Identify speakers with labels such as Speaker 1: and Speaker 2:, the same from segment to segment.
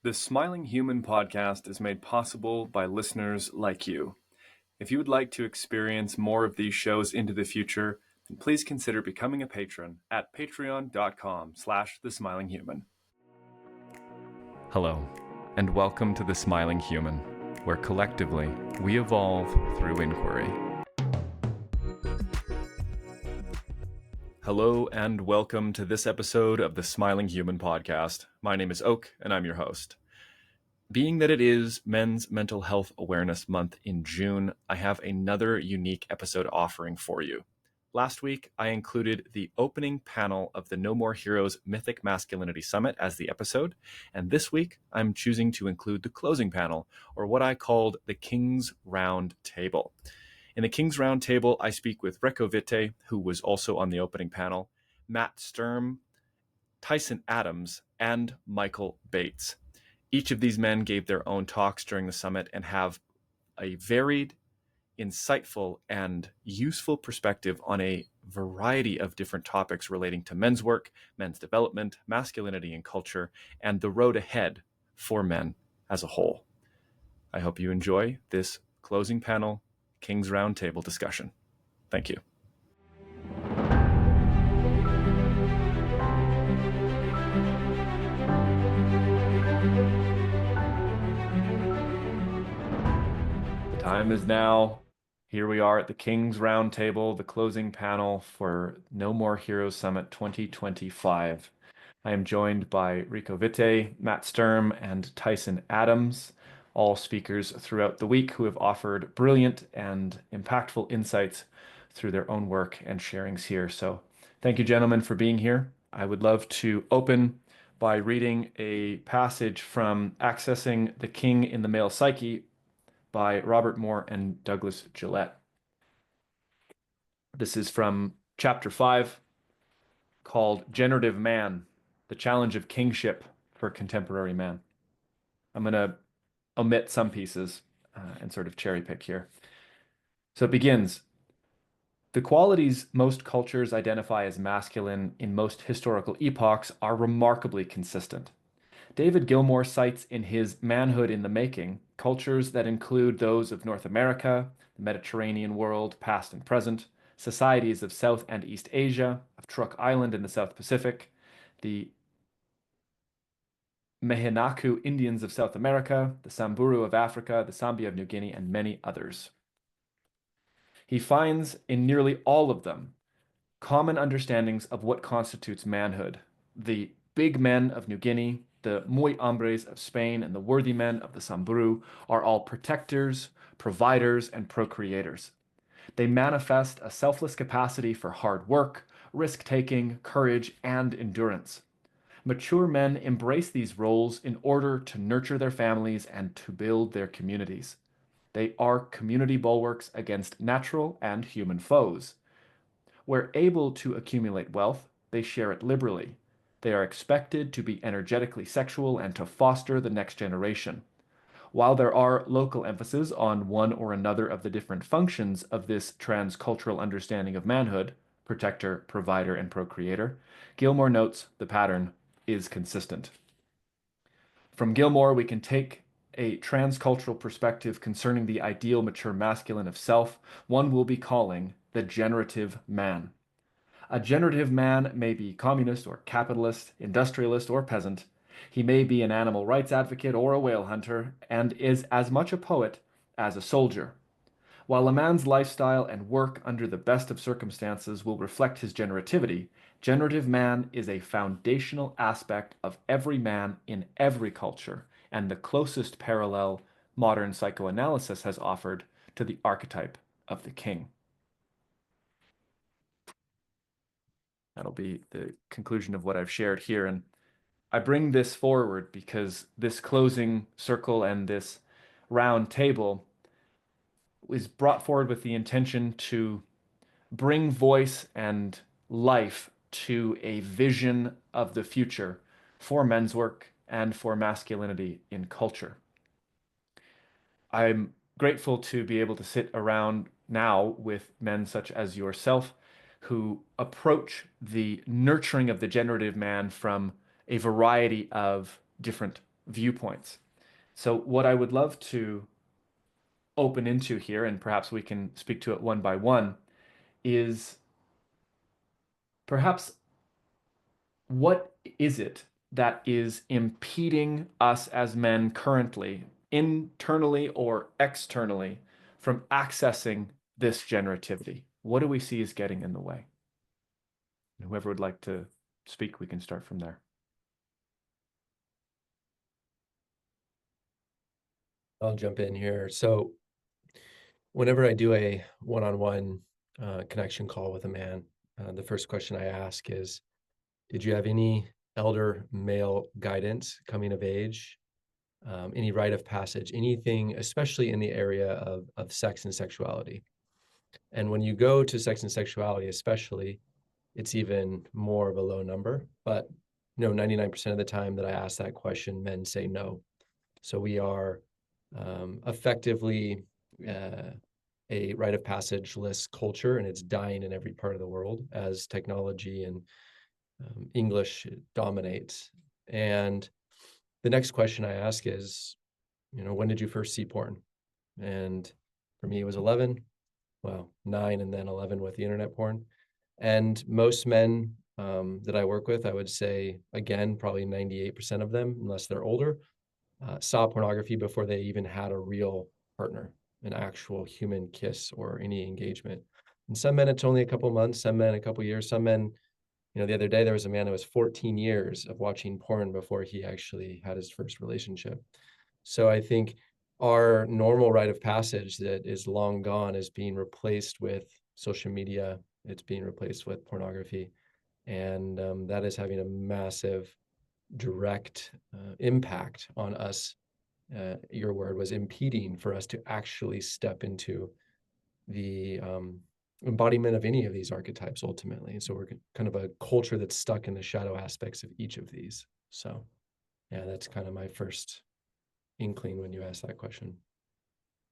Speaker 1: The Smiling Human podcast is made possible by listeners like you. If you would like to experience more of these shows into the future, then please consider becoming a patron at patreon.com/thesmilinghuman. Hello, and welcome to The Smiling Human, where collectively we evolve through inquiry. Hello, and welcome to this episode of the Smiling Human podcast. My name is Oak, and I'm your host. Being that it is Men's Mental Health Awareness Month in June, I have another unique episode offering for you. Last week, I included the opening panel of the No More Heroes Mythic Masculinity Summit as the episode, and this week, I'm choosing to include the closing panel, or what I called the King's Round Table. In the King's Round Table, I speak with Reko Vitae, who was also on the opening panel, Matt Sturm, Tyson Adams, and Michael Bates. Each of these men gave their own talks during the summit and have a varied, insightful, and useful perspective on a variety of different topics relating to men's work, men's development, masculinity and culture, and the road ahead for men as a whole. I hope you enjoy this closing panel King's Round Table discussion. Thank you. The time is now. Here we are at the King's Round Table, the closing panel for No More Heroes Summit 2025. I am joined by Reko Vitae, Matt Sturm, and Tyson Adams, all speakers throughout the week who have offered brilliant and impactful insights through their own work and sharings here. So thank you, gentlemen, for being here. I would love to open by reading a passage from Accessing the King in the Male Psyche by Robert Moore and Douglas Gillette. This is from chapter 5, called Generative Man, the Challenge of Kingship for Contemporary Man. I'm going to omit some pieces and sort of cherry pick here. So it begins. The qualities most cultures identify as masculine in most historical epochs are remarkably consistent. David Gilmour cites in his Manhood in the Making cultures that include those of North America, the Mediterranean world, past and present, societies of South and East Asia, of Truk Island in the South Pacific, the Mehinaku Indians of South America, the Samburu of Africa, the Sambia of New Guinea, and many others. He finds in nearly all of them common understandings of what constitutes manhood. The big men of New Guinea, the muy hombres of Spain, and the worthy men of the Samburu are all protectors, providers, and procreators. They manifest a selfless capacity for hard work, risk-taking, courage, and endurance. Mature men embrace these roles in order to nurture their families and to build their communities. They are community bulwarks against natural and human foes. Where able to accumulate wealth, they share it liberally. They are expected to be energetically sexual and to foster the next generation. While there are local emphases on one or another of the different functions of this transcultural understanding of manhood, protector, provider, and procreator, Gilmour notes the pattern is consistent. From Gilmour, we can take a transcultural perspective concerning the ideal mature masculine of self, one we'll be calling the generative man. A generative man may be communist or capitalist, industrialist or peasant. He may be an animal rights advocate or a whale hunter, and is as much a poet as a soldier. While a man's lifestyle and work under the best of circumstances will reflect his generativity, generative man is a foundational aspect of every man in every culture, and the closest parallel modern psychoanalysis has offered to the archetype of the king. That'll be the conclusion of what I've shared here. And I bring this forward because this closing circle and this round table is brought forward with the intention to bring voice and life to a vision of the future for men's work and for masculinity in culture. I'm grateful to be able to sit around now with men such as yourself who approach the nurturing of the generative man from a variety of different viewpoints. So what I would love to open into here, and perhaps we can speak to it one by one, is perhaps what is it that is impeding us as men currently, internally or externally, from accessing this generativity? What do we see is getting in the way? And whoever would like to speak, we can start from there.
Speaker 2: I'll jump in here. So whenever I do a one-on-one connection call with a man, the first question I ask is, did you have any elder male guidance coming of age, any rite of passage, anything, especially in the area of sex and sexuality? And when you go to sex and sexuality, especially, it's even more of a low number. But 99% of the time that I ask that question, men say no. So we are effectively a rite of passage-less culture, and it's dying in every part of the world as technology and English dominates. And the next question I ask is, when did you first see porn? And for me, it was 11. Well, 9 and then 11 with the internet porn. And most men that I work with, I would say, again, probably 98% of them, unless they're older, saw pornography before they even had a real partner, an actual human kiss or any engagement. And some men, it's only a couple months, some men, a couple years, some men, the other day, there was a man that was 14 years of watching porn before he actually had his first relationship. So I think our normal rite of passage that is long gone is being replaced with social media. It's being replaced with pornography. And that is having a massive direct impact on us. Your word was impeding for us to actually step into the embodiment of any of these archetypes ultimately. And so we're kind of a culture that's stuck in the shadow aspects of each of these. So yeah, that's kind of my first inkling when you ask that question.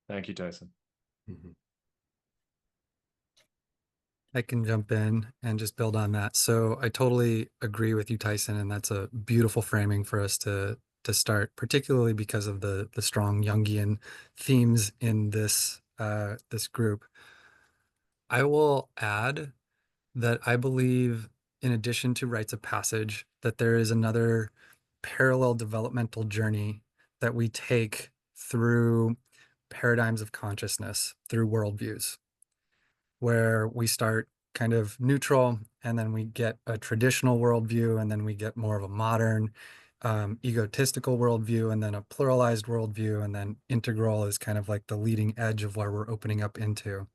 Speaker 1: Thank you, Tyson.
Speaker 2: Mm-hmm.
Speaker 3: I can jump in and just build on that. So I totally agree with you, Tyson, and that's a beautiful framing for us to start, particularly because of the strong Jungian themes in this this group. I will add that I believe, in addition to rites of passage, that there is another parallel developmental journey that we take through paradigms of consciousness, through worldviews, where we start kind of neutral, and then we get a traditional worldview, and then we get more of a modern, egotistical worldview, and then a pluralized worldview, and then integral is kind of like the leading edge of where we're opening up into.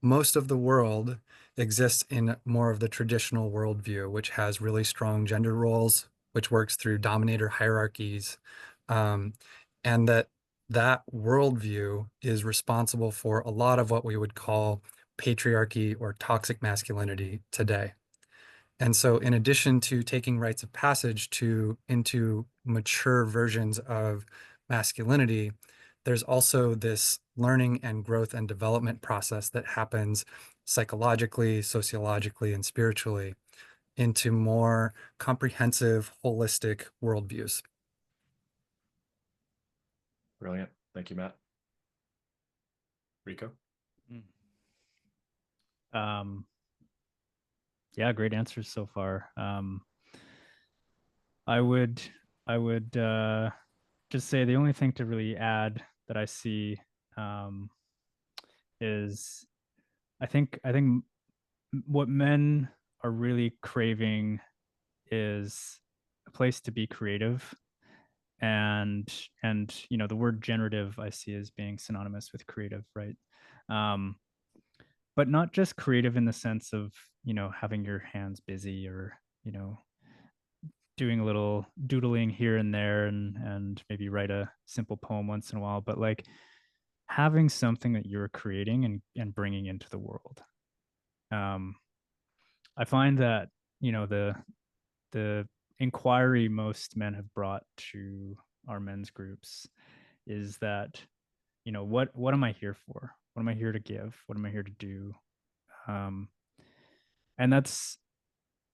Speaker 3: Most of the world exists in more of the traditional worldview, which has really strong gender roles, which works through dominator hierarchies, and that worldview is responsible for a lot of what we would call patriarchy or toxic masculinity today. And so in addition to taking rites of passage into mature versions of masculinity, there's also this learning and growth and development process that happens psychologically, sociologically, and spiritually into more comprehensive, holistic worldviews.
Speaker 1: Brilliant. Thank you, Matt. Reko?
Speaker 4: Yeah, great answers so far. I would just say the only thing to really add that I see is I think what men are really craving is a place to be creative, and the word generative I see as being synonymous with creative, right? But not just creative in the sense of having your hands busy, or doing a little doodling here and there, and maybe write a simple poem once in a while, but like having something that you're creating and bringing into the world. I find that the inquiry most men have brought to our men's groups is that what am I here for? What am I here to give? What am I here to do? And that's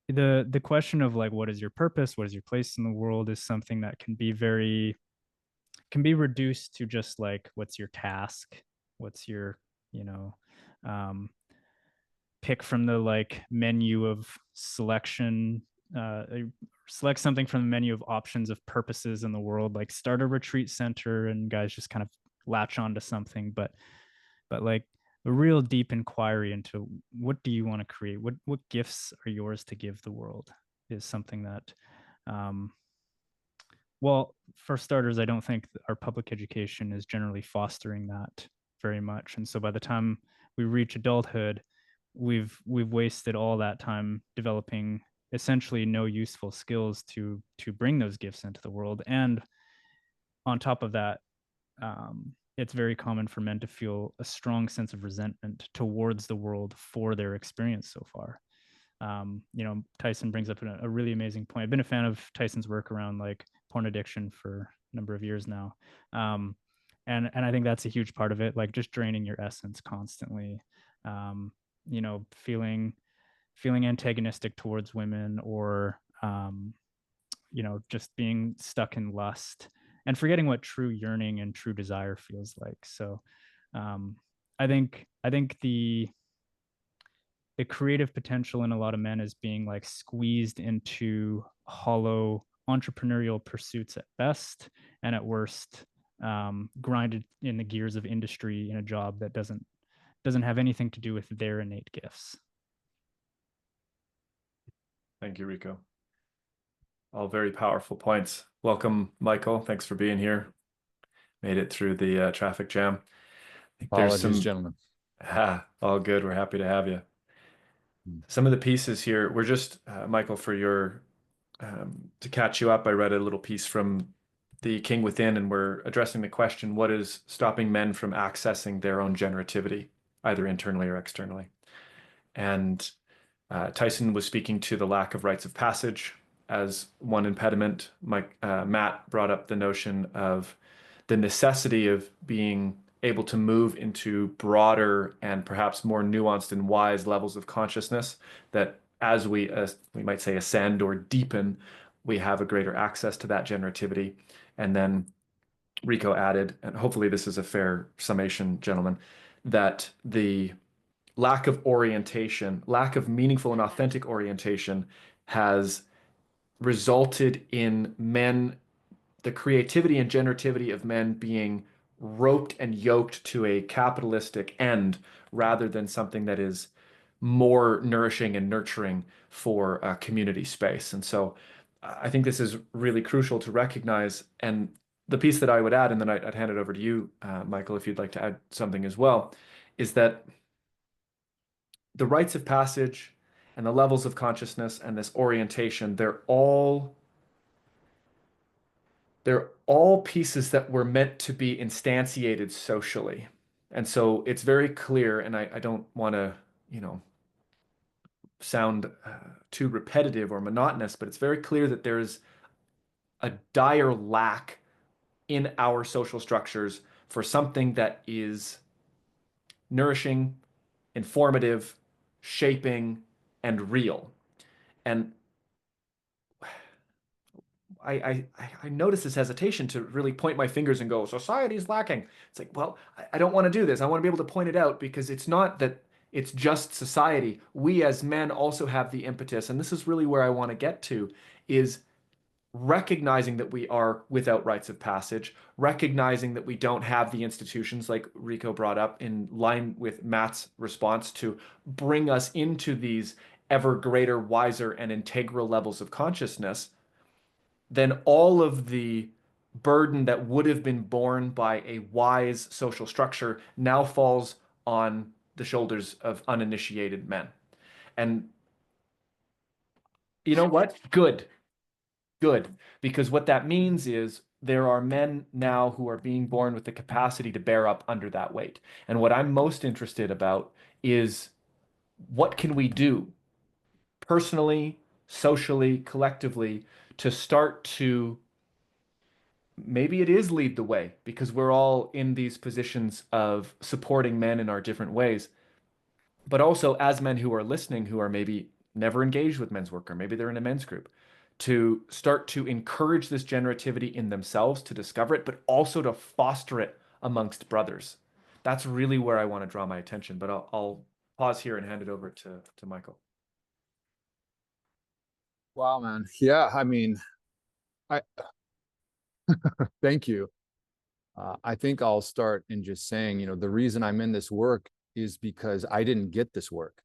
Speaker 4: the question of like, what is your purpose, what is your place in the world, is something that can be reduced to just like, what's your task, what's your, you know, um, pick from the like menu of selection, select something from the menu of options of purposes in the world, like start a retreat center and guys just kind of latch onto something. But like a real deep inquiry into what do you want to create, what gifts are yours to give the world, is something that well, for starters, I don't think our public education is generally fostering that very much. And so by the time we reach adulthood, we've wasted all that time developing essentially no useful skills to bring those gifts into the world. And on top of that, it's very common for men to feel a strong sense of resentment towards the world for their experience so far. You know, Tyson brings up a really amazing point. I've been a fan of Tyson's work around like porn addiction for a number of years now. And I think that's a huge part of it, like just draining your essence constantly. You know, feeling antagonistic towards women, or you know, just being stuck in lust and forgetting what true yearning and true desire feels like. So I think the creative potential in a lot of men is being like squeezed into hollow entrepreneurial pursuits at best, and at worst grinded in the gears of industry in a job that doesn't have anything to do with their innate gifts.
Speaker 1: Thank you, Reko. All very powerful points. Welcome, Mikaal. Thanks for being here. Made it through the traffic jam.
Speaker 5: Apologies, gentlemen.
Speaker 1: All good. We're happy to have you. Some of the pieces here, we're just, Mikaal, for your, to catch you up, I read a little piece from The King Within, and we're addressing the question, what is stopping men from accessing their own generativity, either internally or externally? And Tyson was speaking to the lack of rites of passage as one impediment. Matt brought up the notion of the necessity of being able to move into broader and perhaps more nuanced and wise levels of consciousness, that as we might say ascend or deepen, we have a greater access to that generativity. And then Reko added, and hopefully this is a fair summation, gentlemen, that the lack of orientation, lack of meaningful and authentic orientation, has resulted in men, the creativity and generativity of men being roped and yoked to a capitalistic end rather than something that is more nourishing and nurturing for a community space. And so I think this is really crucial to recognize. And the piece that I would add, and then I'd hand it over to you, Mikaal, if you'd like to add something as well, is that the rites of passage and the levels of consciousness and this orientation, they're all pieces that were meant to be instantiated socially. And so it's very clear, and I don't want to, you know, sound too repetitive or monotonous, but it's very clear that there's a dire lack in our social structures for something that is nourishing, informative, shaping, and real. And I notice this hesitation to really point my fingers and go, society's lacking. It's like, well, I don't want to do this. I want to be able to point it out, because it's not that it's just society. We as men also have the impetus, and this is really where I want to get to, is recognizing that we are without rites of passage, recognizing that we don't have the institutions like Reko brought up in line with Matt's response to bring us into these ever greater, wiser, and integral levels of consciousness. Then all of the burden that would have been borne by a wise social structure now falls on the shoulders of uninitiated men. And you know what? Good. Because what that means is there are men now who are being born with the capacity to bear up under that weight. And what I'm most interested about is, what can we do personally, socially, collectively, to start to, maybe it is lead the way, because we're all in these positions of supporting men in our different ways. But also as men who are listening, who are maybe never engaged with men's work, or maybe they're in a men's group, to start to encourage this generativity in themselves, to discover it, but also to foster it amongst brothers. That's really where I want to draw my attention, but I'll pause here and hand it over to Mikaal.
Speaker 5: Wow, man. Yeah, I mean, I thank you. I think I'll start in just saying, you know, the reason I'm in this work is because I didn't get this work.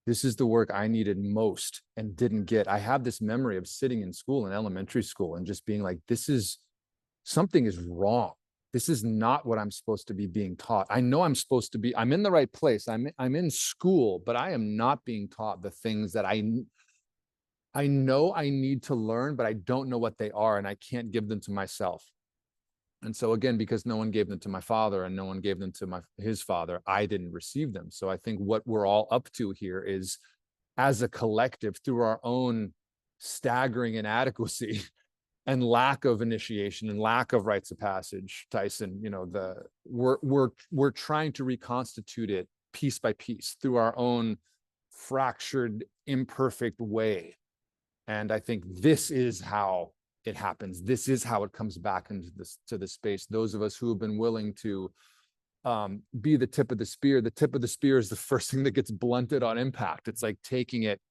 Speaker 5: This is the work I needed most and didn't get. I have this memory of sitting in school, in elementary school, and just being like, something is wrong. This is not what I'm supposed to be being taught. I know I'm supposed to be, I'm in the right place. I'm in school, but I am not being taught the things that I know I need to learn, but I don't know what they are, and I can't give them to myself. And so again, because no one gave them to my father and no one gave them to his father, I didn't receive them. So I think what we're all up to here is, as a collective, through our own staggering inadequacy and lack of initiation and lack of rites of passage, Tyson, you know, we're trying to reconstitute it piece by piece through our own fractured, imperfect way. And I think this is how it happens. This is how it comes back into the space. Those of us who have been willing to be the tip of the spear. The tip of the spear is the first thing that gets blunted on impact. It's like taking it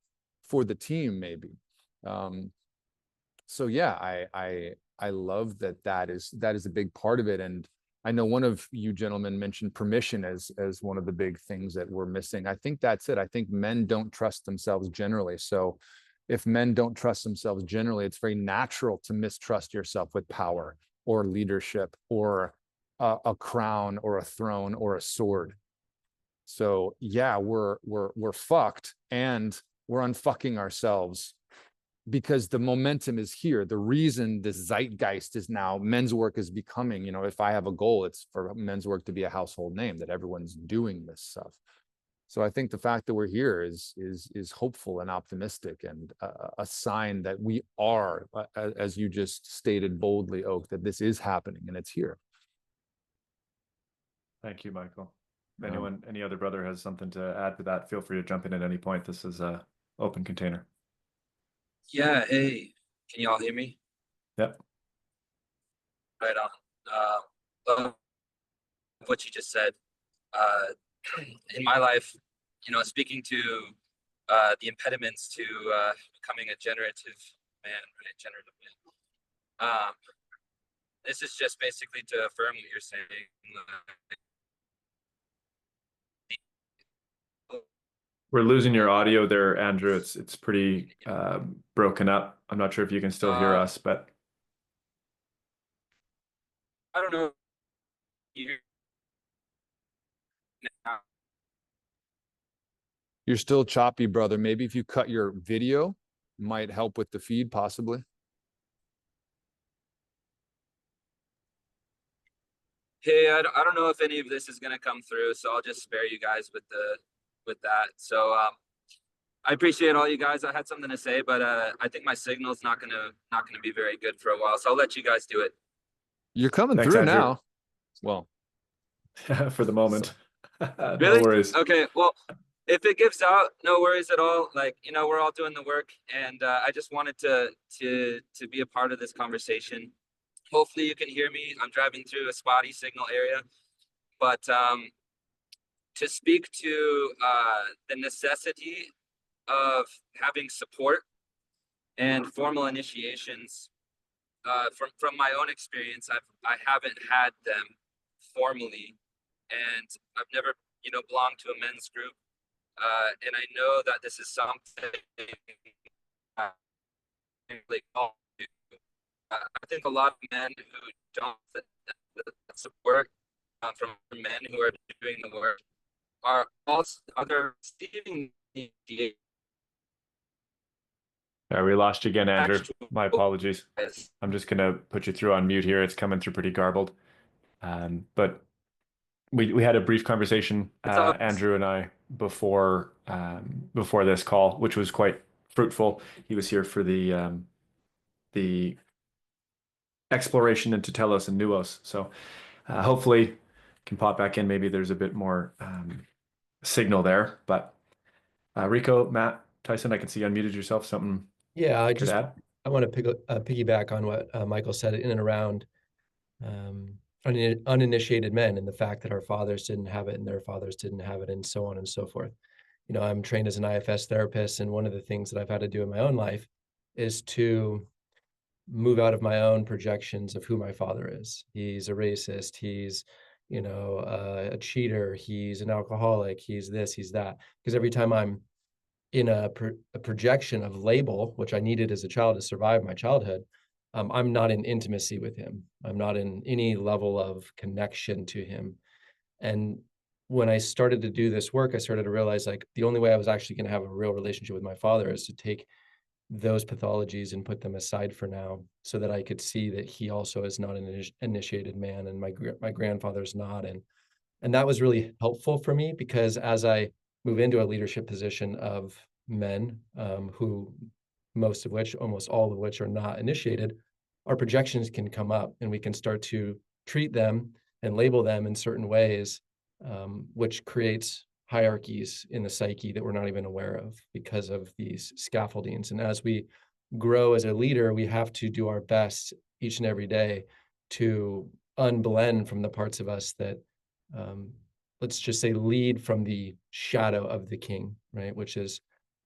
Speaker 5: for the team, maybe. So yeah, I love that is a big part of it. And I know one of you gentlemen mentioned permission as one of the big things that we're missing. I think that's it. I think men don't trust themselves generally. So if men don't trust themselves generally, it's very natural to mistrust yourself with power or leadership or a crown or a throne or a sword. So yeah, we're fucked, and we're unfucking ourselves because the momentum is here. The reason this zeitgeist is now men's work is becoming, you know, if I have a goal, it's for men's work to be a household name, that everyone's doing this stuff. So I think the fact that we're here is hopeful and optimistic, and a sign that we are, as you just stated boldly, Oak, that this is happening and it's here.
Speaker 1: Thank you, Mikaal. If any other brother has something to add to that, feel free to jump in at any point. This is a open container.
Speaker 6: Yeah, hey, can y'all hear me?
Speaker 1: Yep.
Speaker 6: Right on. What you just said. In my life, you know, speaking to the impediments to becoming a generative man, right? Generative man. This is just basically to affirm what you're saying.
Speaker 1: We're losing your audio there, Andrew. It's pretty broken up. I'm not sure if you can still hear us, but
Speaker 6: I don't know.
Speaker 5: You're still choppy, brother. Maybe if you cut your video, might help with the feed, possibly.
Speaker 6: Hey, I don't know if any of this is gonna come through, so I'll just spare you guys with that. So I appreciate all you guys. I had something to say, but I think my signal's not gonna be very good for a while, so I'll let you guys do it.
Speaker 5: You're coming
Speaker 1: Thanks,
Speaker 5: through
Speaker 1: Andrew.
Speaker 5: now. Well,
Speaker 1: for the moment.
Speaker 6: Really?
Speaker 1: No worries.
Speaker 6: Okay, well, if it gives out, no worries at all. Like, you know, we're all doing the work, and I just wanted to be a part of this conversation. Hopefully you can hear me. I'm driving through a spotty signal area, but to speak to the necessity of having support and formal initiations, from my own experience, I haven't had them formally, and I've never, you know, belonged to a men's group, and I know that this is something really called to. I think a lot of men who don't support from men who are doing the work are also receiving the
Speaker 1: Yeah, we lost you again, Andrew. My apologies. I'm just gonna put you through on mute here. It's coming through pretty garbled. But we had a brief conversation, Andrew and I, before this call, which was quite fruitful. He was here for the exploration into Telos and Nuos. So hopefully can pop back in. Maybe there's a bit more signal there. But Reko, Matt, Tyson, I can see you unmuted yourself. Something
Speaker 2: Yeah,
Speaker 1: to add?
Speaker 2: I want to piggyback on what Mikaal said in and around uninitiated men, and the fact that our fathers didn't have it and their fathers didn't have it, and so on and so forth. You know, I'm trained as an IFS therapist, and one of the things that I've had to do in my own life is to move out of my own projections of who my father is. He's a racist. He's, you know, a cheater. He's an alcoholic. He's this, he's that. Because every time I'm in a projection of label, which I needed as a child to survive my childhood, I'm not in intimacy with him. I'm not in any level of connection to him. And when I started to do this work, I started to realize like the only way I was actually going to have a real relationship with my father is to take those pathologies and put them aside for now, so that I could see that he also is not an initiated man, and my grandfather's not. And that was really helpful for me, because as I move into a leadership position of men, who most of which, almost all of which are not initiated, our projections can come up and we can start to treat them and label them in certain ways, which creates hierarchies in the psyche that we're not even aware of because of these scaffoldings. And as we grow as a leader, we have to do our best each and every day to unblend from the parts of us that, let's just say, lead from the shadow of the king, right? Which is,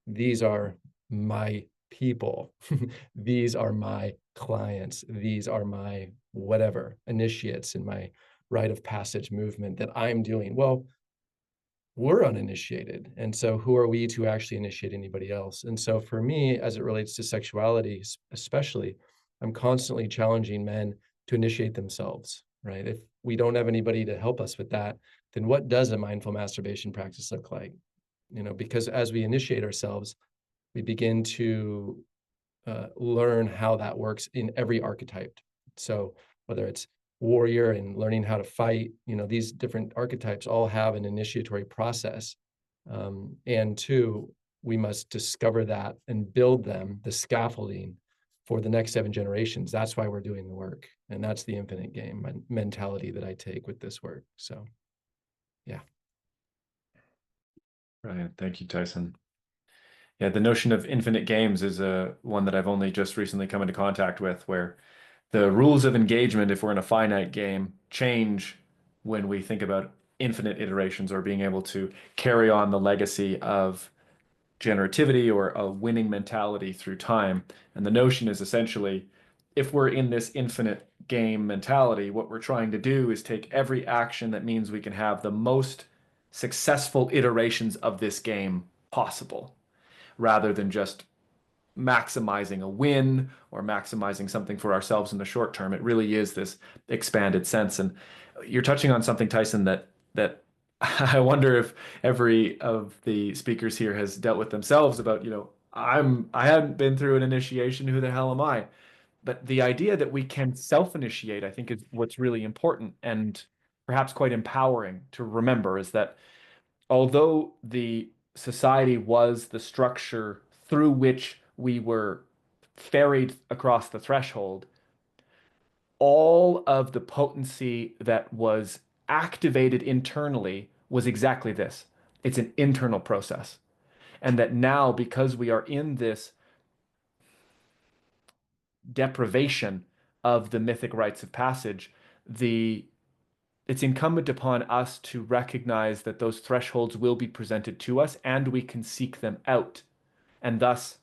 Speaker 2: these are my people. These are my clients. These are my whatever initiates in my rite of passage movement that I'm doing. Well, we're uninitiated. And so who are we to actually initiate anybody else? And so for me, as it relates to sexuality, especially, I'm constantly challenging men to initiate themselves, right? If we don't have anybody to help us with that, then what does a mindful masturbation practice look like? You know, because as we initiate ourselves, we begin to learn how that works in every archetype. So whether it's warrior and learning how to fight, you know, these different archetypes all have an initiatory process. And two, we must discover that and build them, the scaffolding for the next 7 generations. That's why we're doing the work. And that's the infinite game mentality that I take with this work. So, yeah.
Speaker 1: Right. Thank you, Tyson. Yeah, the notion of infinite games is one that I've only just recently come into contact with, where the rules of engagement, if we're in a finite game, change when we think about infinite iterations, or being able to carry on the legacy of generativity or a winning mentality through time. And the notion is essentially, if we're in this infinite game mentality, what we're trying to do is take every action that means we can have the most successful iterations of this game possible, rather than just maximizing a win or maximizing something for ourselves in the short term. It really is this expanded sense. And you're touching on something, Tyson, that I wonder if every of the speakers here has dealt with themselves about, I haven't been through an initiation, who the hell am I? But the idea that we can self-initiate, I think, is what's really important and perhaps quite empowering to remember, is that although the society was the structure through which we were ferried across the threshold, all of the potency that was activated internally was exactly this. It's an internal process. And that now, because we are in this deprivation of the mythic rites of passage, it's incumbent upon us to recognize that those thresholds will be presented to us and we can seek them out. And thus,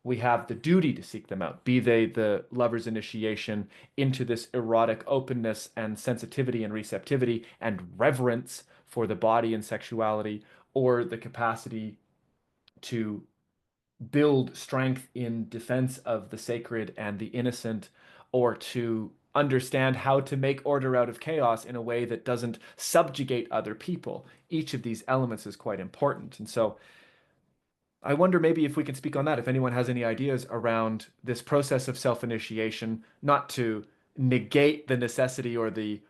Speaker 1: we have the duty to seek them out, be they the lover's initiation into this erotic openness and sensitivity and receptivity and reverence for the body and sexuality, or the capacity to build strength in defense of the sacred and the innocent, or to understand how to make order out of chaos in a way that doesn't subjugate other people. Each of these elements is quite important. And so I wonder maybe if we can speak on that, if anyone has any ideas around this process of self-initiation, not to negate the necessity or the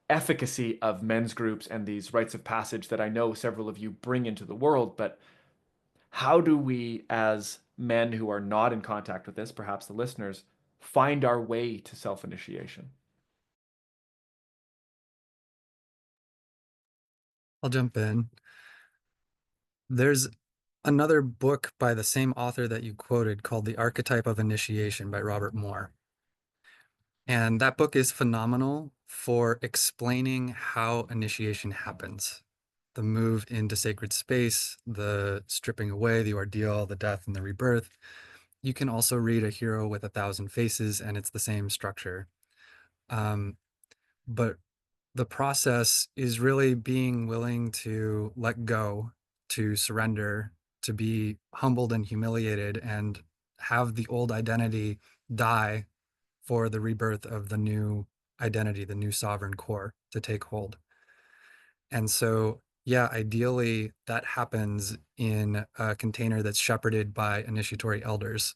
Speaker 1: efficacy of men's groups and these rites of passage that I know several of you bring into the world, but how do we, as men who are not in contact with this, perhaps the listeners, find our way to self-initiation?
Speaker 3: I'll jump in. There's another book by the same author that you quoted called The Archetype of Initiation by Robert Moore. And that book is phenomenal for explaining how initiation happens. The move into sacred space, the stripping away, the ordeal, the death, and the rebirth. You can also read A Hero with a Thousand Faces, and it's the same structure. But the process is really being willing to let go, to surrender, to be humbled and humiliated, and have the old identity die for the rebirth of the new identity, the new sovereign core to take hold. And so, yeah, ideally that happens in a container that's shepherded by initiatory elders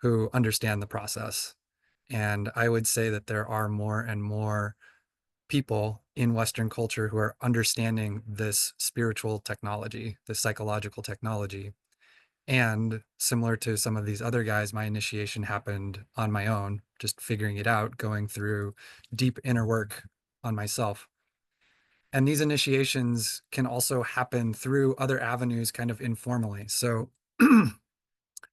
Speaker 3: who understand the process. And I would say that there are more and more people in Western culture who are understanding this spiritual technology, this psychological technology. And similar to some of these other guys, my initiation happened on my own, just figuring it out, going through deep inner work on myself. And these initiations can also happen through other avenues, kind of informally. So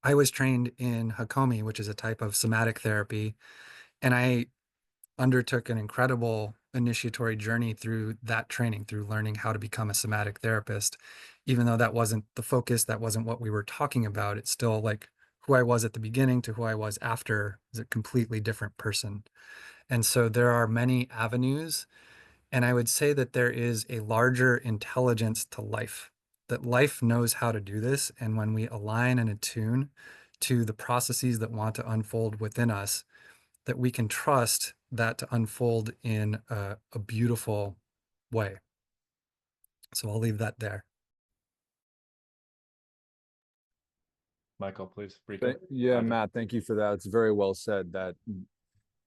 Speaker 3: I was trained in Hakomi, which is a type of somatic therapy, and I undertook an incredible initiatory journey through that training, through learning how to become a somatic therapist. Even though that wasn't the focus, that wasn't what we were talking about, it's still like who I was at the beginning to who I was after is a completely different person. And so there are many avenues. And I would say that there is a larger intelligence to life, that life knows how to do this. And when we align and attune to the processes that want to unfold within us, that we can trust that to unfold in a beautiful way. So I'll leave that there.
Speaker 1: Mikaal, please. Reko.
Speaker 5: Yeah, Matt, thank you for that. It's very well said. That,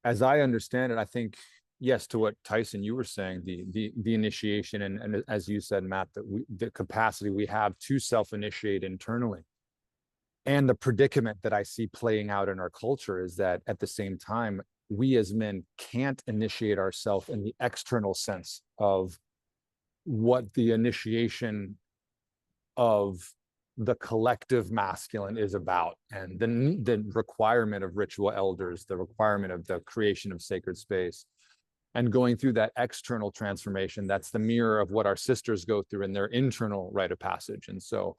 Speaker 5: as I understand it, I think, yes, to what Tyson you were saying, the initiation, and as you said, Matt, that the capacity we have to self-initiate internally. And the predicament that I see playing out in our culture is that at the same time, we as men can't initiate ourselves in the external sense of what the initiation of the collective masculine is about, and the requirement of ritual elders, the requirement of the creation of sacred space, and going through that external transformation. That's the mirror of what our sisters go through in their internal rite of passage. And so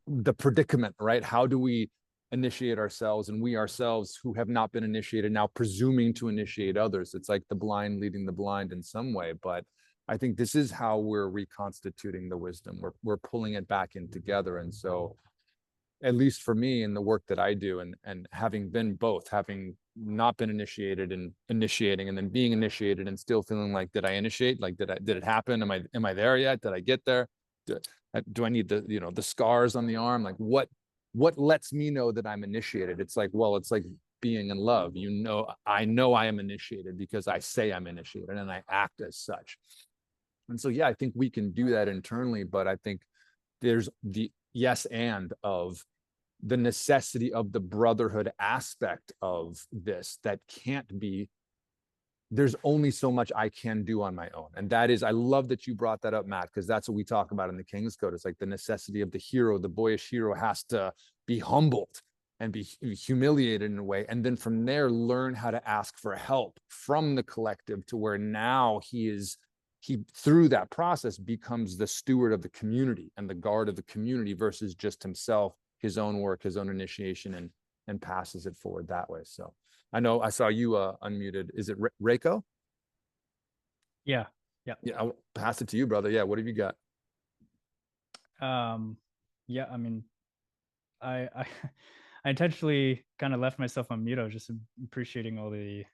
Speaker 5: the predicament, right? How do we initiate ourselves, and we ourselves who have not been initiated now presuming to initiate others? It's like the blind leading the blind in some way, but I think this is how we're reconstituting the wisdom. We're pulling it back in together. And so, at least for me in the work that I do, and having been both, having not been initiated and initiating, and then being initiated and still feeling like, did I initiate? Like, did it happen? Am I there yet? Did I get there? Do I need the scars on the arm? Like, what lets me know that I'm initiated? It's like, well, it's like being in love. I know I am initiated because I say I'm initiated and I act as such. And so, yeah, I think we can do that internally, but I think there's the yes and of the necessity of the brotherhood aspect of this that can't be. There's only so much I can do on my own. And that is, I love that you brought that up, Matt, because that's what we talk about in the King's Code. It's like the necessity of the hero. The boyish hero has to be humbled and be humiliated in a way. And then from there, learn how to ask for help from the collective, to where now he through that process becomes the steward of the community and the guard of the community versus just himself, his own work, his own initiation, and passes it forward that way. So I know I saw you unmuted. Is it Reko?
Speaker 4: Yeah.
Speaker 5: I'll pass it to you, brother. Yeah, what have you got?
Speaker 4: Yeah, I mean, I I intentionally kind of left myself on mute. I was just appreciating all the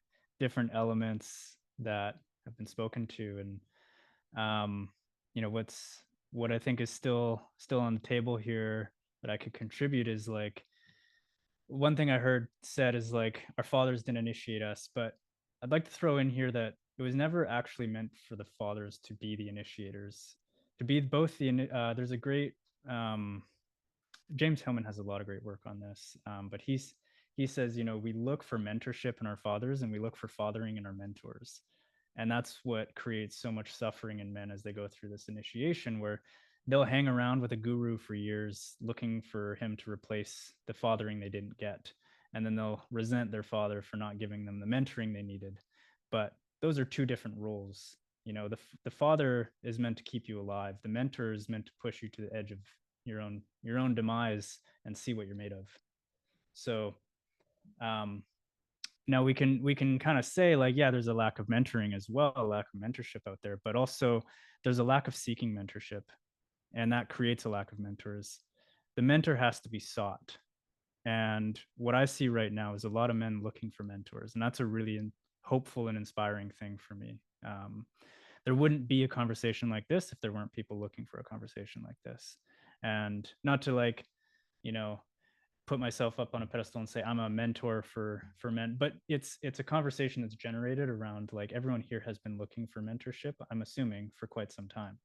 Speaker 4: different elements that have been spoken to, and what I think is still on the table here that I could contribute is like, one thing I heard said is like, our fathers didn't initiate us, but I'd like to throw in here that it was never actually meant for the fathers to be the initiators, to be both there's a great James Hillman has a lot of great work on this, but he says, we look for mentorship in our fathers and we look for fathering in our mentors. And that's what creates so much suffering in men as they go through this initiation, where they'll hang around with a guru for years looking for him to replace the fathering they didn't get. And then they'll resent their father for not giving them the mentoring they needed. But those are two different roles. You know, the father is meant to keep you alive. The mentor is meant to push you to the edge of your own demise and see what you're made of. So now we can kind of say like, yeah, there's a lack of mentoring as well, a lack of mentorship out there, but also there's a lack of seeking mentorship, and that creates a lack of mentors. The mentor has to be sought. And what I see right now is a lot of men looking for mentors, and that's a really hopeful and inspiring thing for me. There wouldn't be a conversation like this if there weren't people looking for a conversation like this. And not to like, you know, put myself up on a pedestal and say I'm a mentor for men, but it's a conversation that's generated around like everyone here has been looking for mentorship, I'm assuming, for quite some time.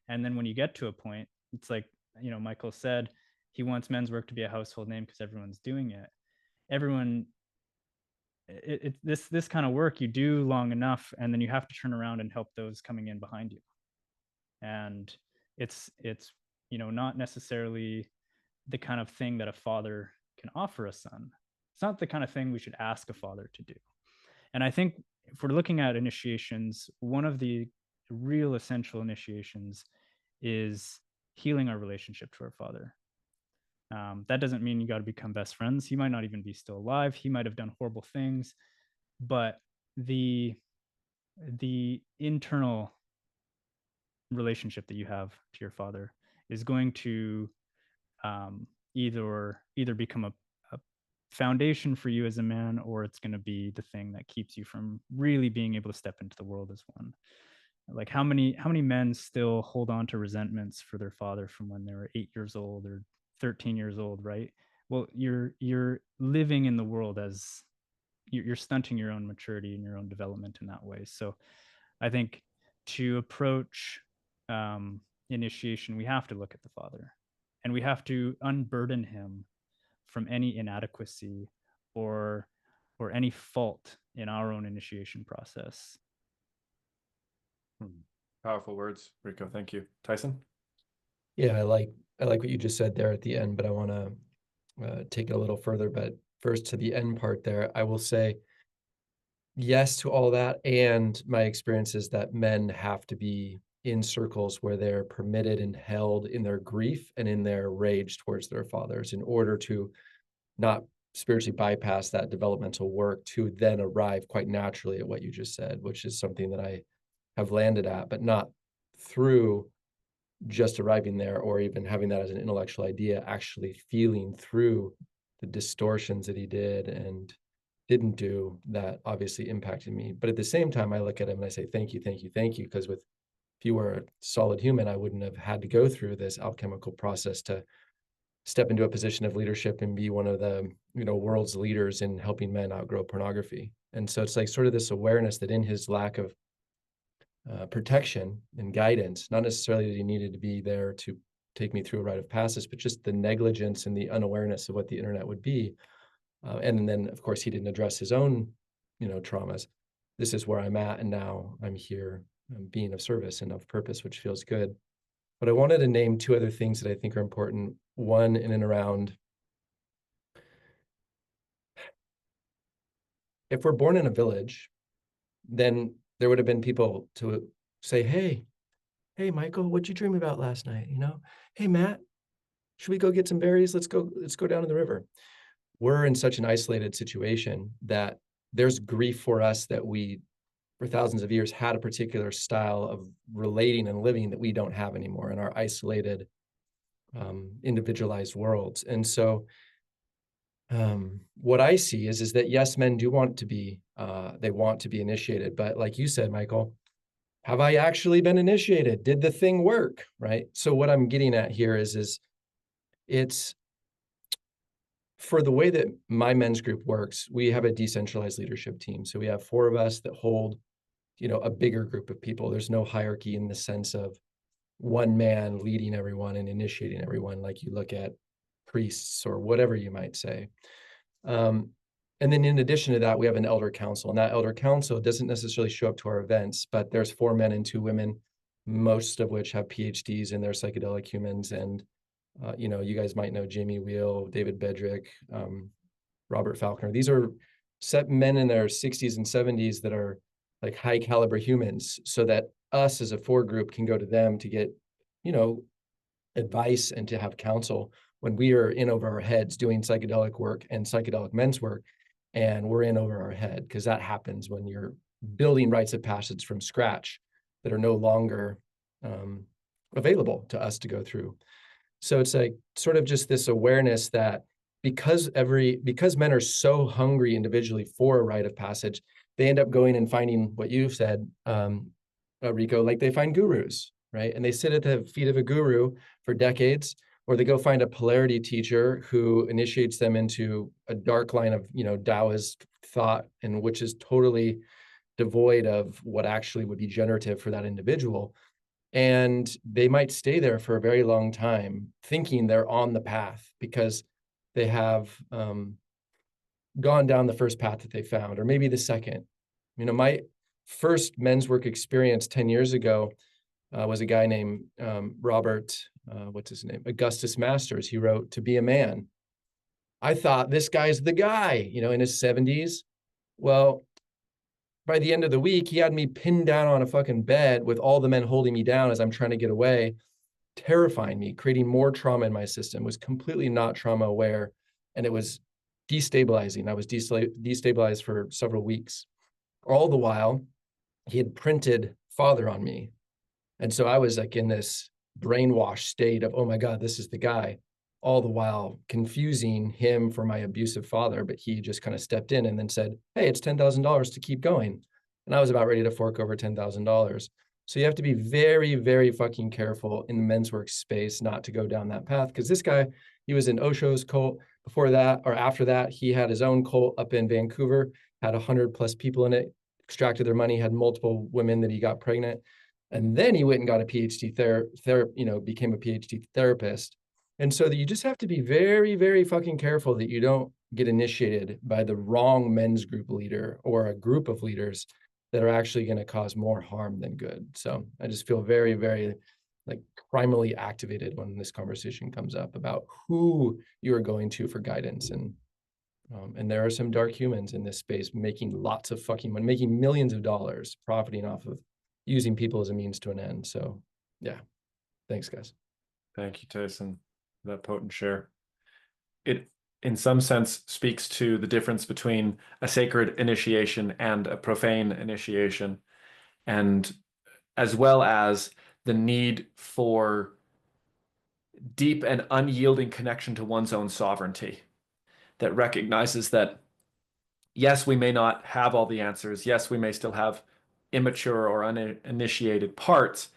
Speaker 4: And then when you get to a point, it's like, you know, Mikaal said he wants men's work to be a household name because everyone's doing it. Everyone, this kind of work you do long enough, and then you have to turn around and help those coming in behind you. And it's you know, not necessarily the kind of thing that a father can offer a son. It's not the kind of thing we should ask a father to do. And I think if we're looking at initiations, one of the real essential initiations is healing our relationship to our father. That doesn't mean you got to become best friends. He might not even be still alive. He might have done horrible things, but the internal relationship that you have to your father is going to either become a foundation for you as a man, or it's going to be the thing that keeps you from really being able to step into the world as one. Like how many men still hold on to resentments for their father from when they were 8 years old or 13 years old, right? Well, you're living in the world as you're stunting your own maturity and your own development in that way. So I think to approach initiation, we have to look at the father, and we have to unburden him from any inadequacy or any fault in our own initiation process.
Speaker 1: Powerful words, Reko. Thank you. Tyson?
Speaker 2: Yeah, I like what you just said there at the end, but I want to take it a little further. But first, to the end part there, I will say yes to all that. And my experience is that men have to be in circles where they're permitted and held in their grief and in their rage towards their fathers in order to not spiritually bypass that developmental work to then arrive quite naturally at what you just said, which is something that I have landed at, but not through just arriving there or even having that as an intellectual idea, actually feeling through the distortions that he did and didn't do that obviously impacted me. But at the same time, I look at him and I say, thank you, thank you, thank you. Because if you were a solid human, I wouldn't have had to go through this alchemical process to step into a position of leadership and be one of the, you know, world's leaders in helping men outgrow pornography. And so it's like sort of this awareness that in his lack of protection and guidance, not necessarily that he needed to be there to take me through a rite of passage, but just the negligence and the unawareness of what the internet would be. And then, of course, he didn't address his own, you know, traumas. This is where I'm at, and now I'm here being of service and of purpose, which feels good. But I wanted to name two other things that I think are important. One, in and around, if we're born in a village, then there would have been people to say, hey, Mikaal, what'd you dream about last night? You know, hey, Matt, should we go get some berries? Let's go down to the river. We're in such an isolated situation that there's grief for us that we, for thousands of years, had a particular style of relating and living that we don't have anymore in our isolated, individualized worlds. And so what I see is that yes, men do want to be, they want to be initiated, but like you said, Mikaal, have I actually been initiated? Did the thing work? Right. So what I'm getting at here is it's for the way that my men's group works, we have a decentralized leadership team. So we have 4 of us that hold, you know, a bigger group of people. There's no hierarchy in the sense of one man leading everyone and initiating everyone, like you look at priests or whatever you might say. And then in addition to that, we have an elder council, and that elder council doesn't necessarily show up to our events, but there's 4 men and 2 women most of which have PhDs in their psychedelic humans. And, you know, you guys might know Jamie Wheel, David Bedrick, Robert Falconer. These are men in their 60s and 70s that are like high caliber humans, so that us as a foregroup can go to them to get, you know, advice and to have counsel when we are in over our heads doing psychedelic work and psychedelic men's work, and we're in over our head, because that happens when you're building rites of passage from scratch that are no longer available to us to go through. So it's like sort of just this awareness that because men are so hungry individually for a rite of passage, they end up going and finding what you said, Reko, like they find gurus, right? And they sit at the feet of a guru for decades, or they go find a polarity teacher who initiates them into a dark line of, you know, Taoist thought, and which is totally devoid of what actually would be generative for that individual. And they might stay there for a very long time thinking they're on the path because they have gone down the first path that they found, or maybe the second. You know, my first men's work experience 10 years ago was a guy named Robert, what's his name? Augustus Masters. He wrote To Be a Man. I thought this guy's the guy, you know, in his 70s. Well, by the end of the week, he had me pinned down on a fucking bed with all the men holding me down as I'm trying to get away, terrifying me, creating more trauma in my system, was completely not trauma aware. And it was destabilizing. I was destabilized for several weeks. All the while, he had printed father on me. And so I was like in this brainwashed state of, oh my God, this is the guy, all the while confusing him for my abusive father. But he just kind of stepped in and then said, hey, it's $10,000 to keep going. And I was about ready to fork over $10,000. So you have to be very, very fucking careful in the men's work space not to go down that path. Because this guy, he was in Osho's cult. Before that, or after that, he had his own cult up in Vancouver, had 100+ people in it, extracted their money, had multiple women that he got pregnant. And then he went and got a PhD became a PhD therapist. And so that you just have to be very, very fucking careful that you don't get initiated by the wrong men's group leader or a group of leaders that are actually going to cause more harm than good. So I just feel very, very like primally activated when this conversation comes up about who you are going to for guidance. And there are some dark humans in this space making lots of fucking money, making millions of dollars, profiting off of using people as a means to an end. So yeah, thanks guys.
Speaker 1: Thank you, Tyson, for that potent share. It, in some sense, speaks to the difference between a sacred initiation and a profane initiation, and as well as the need for deep and unyielding connection to one's own sovereignty that recognizes that, yes, we may not have all the answers. Yes, we may still have immature or uninitiated parts,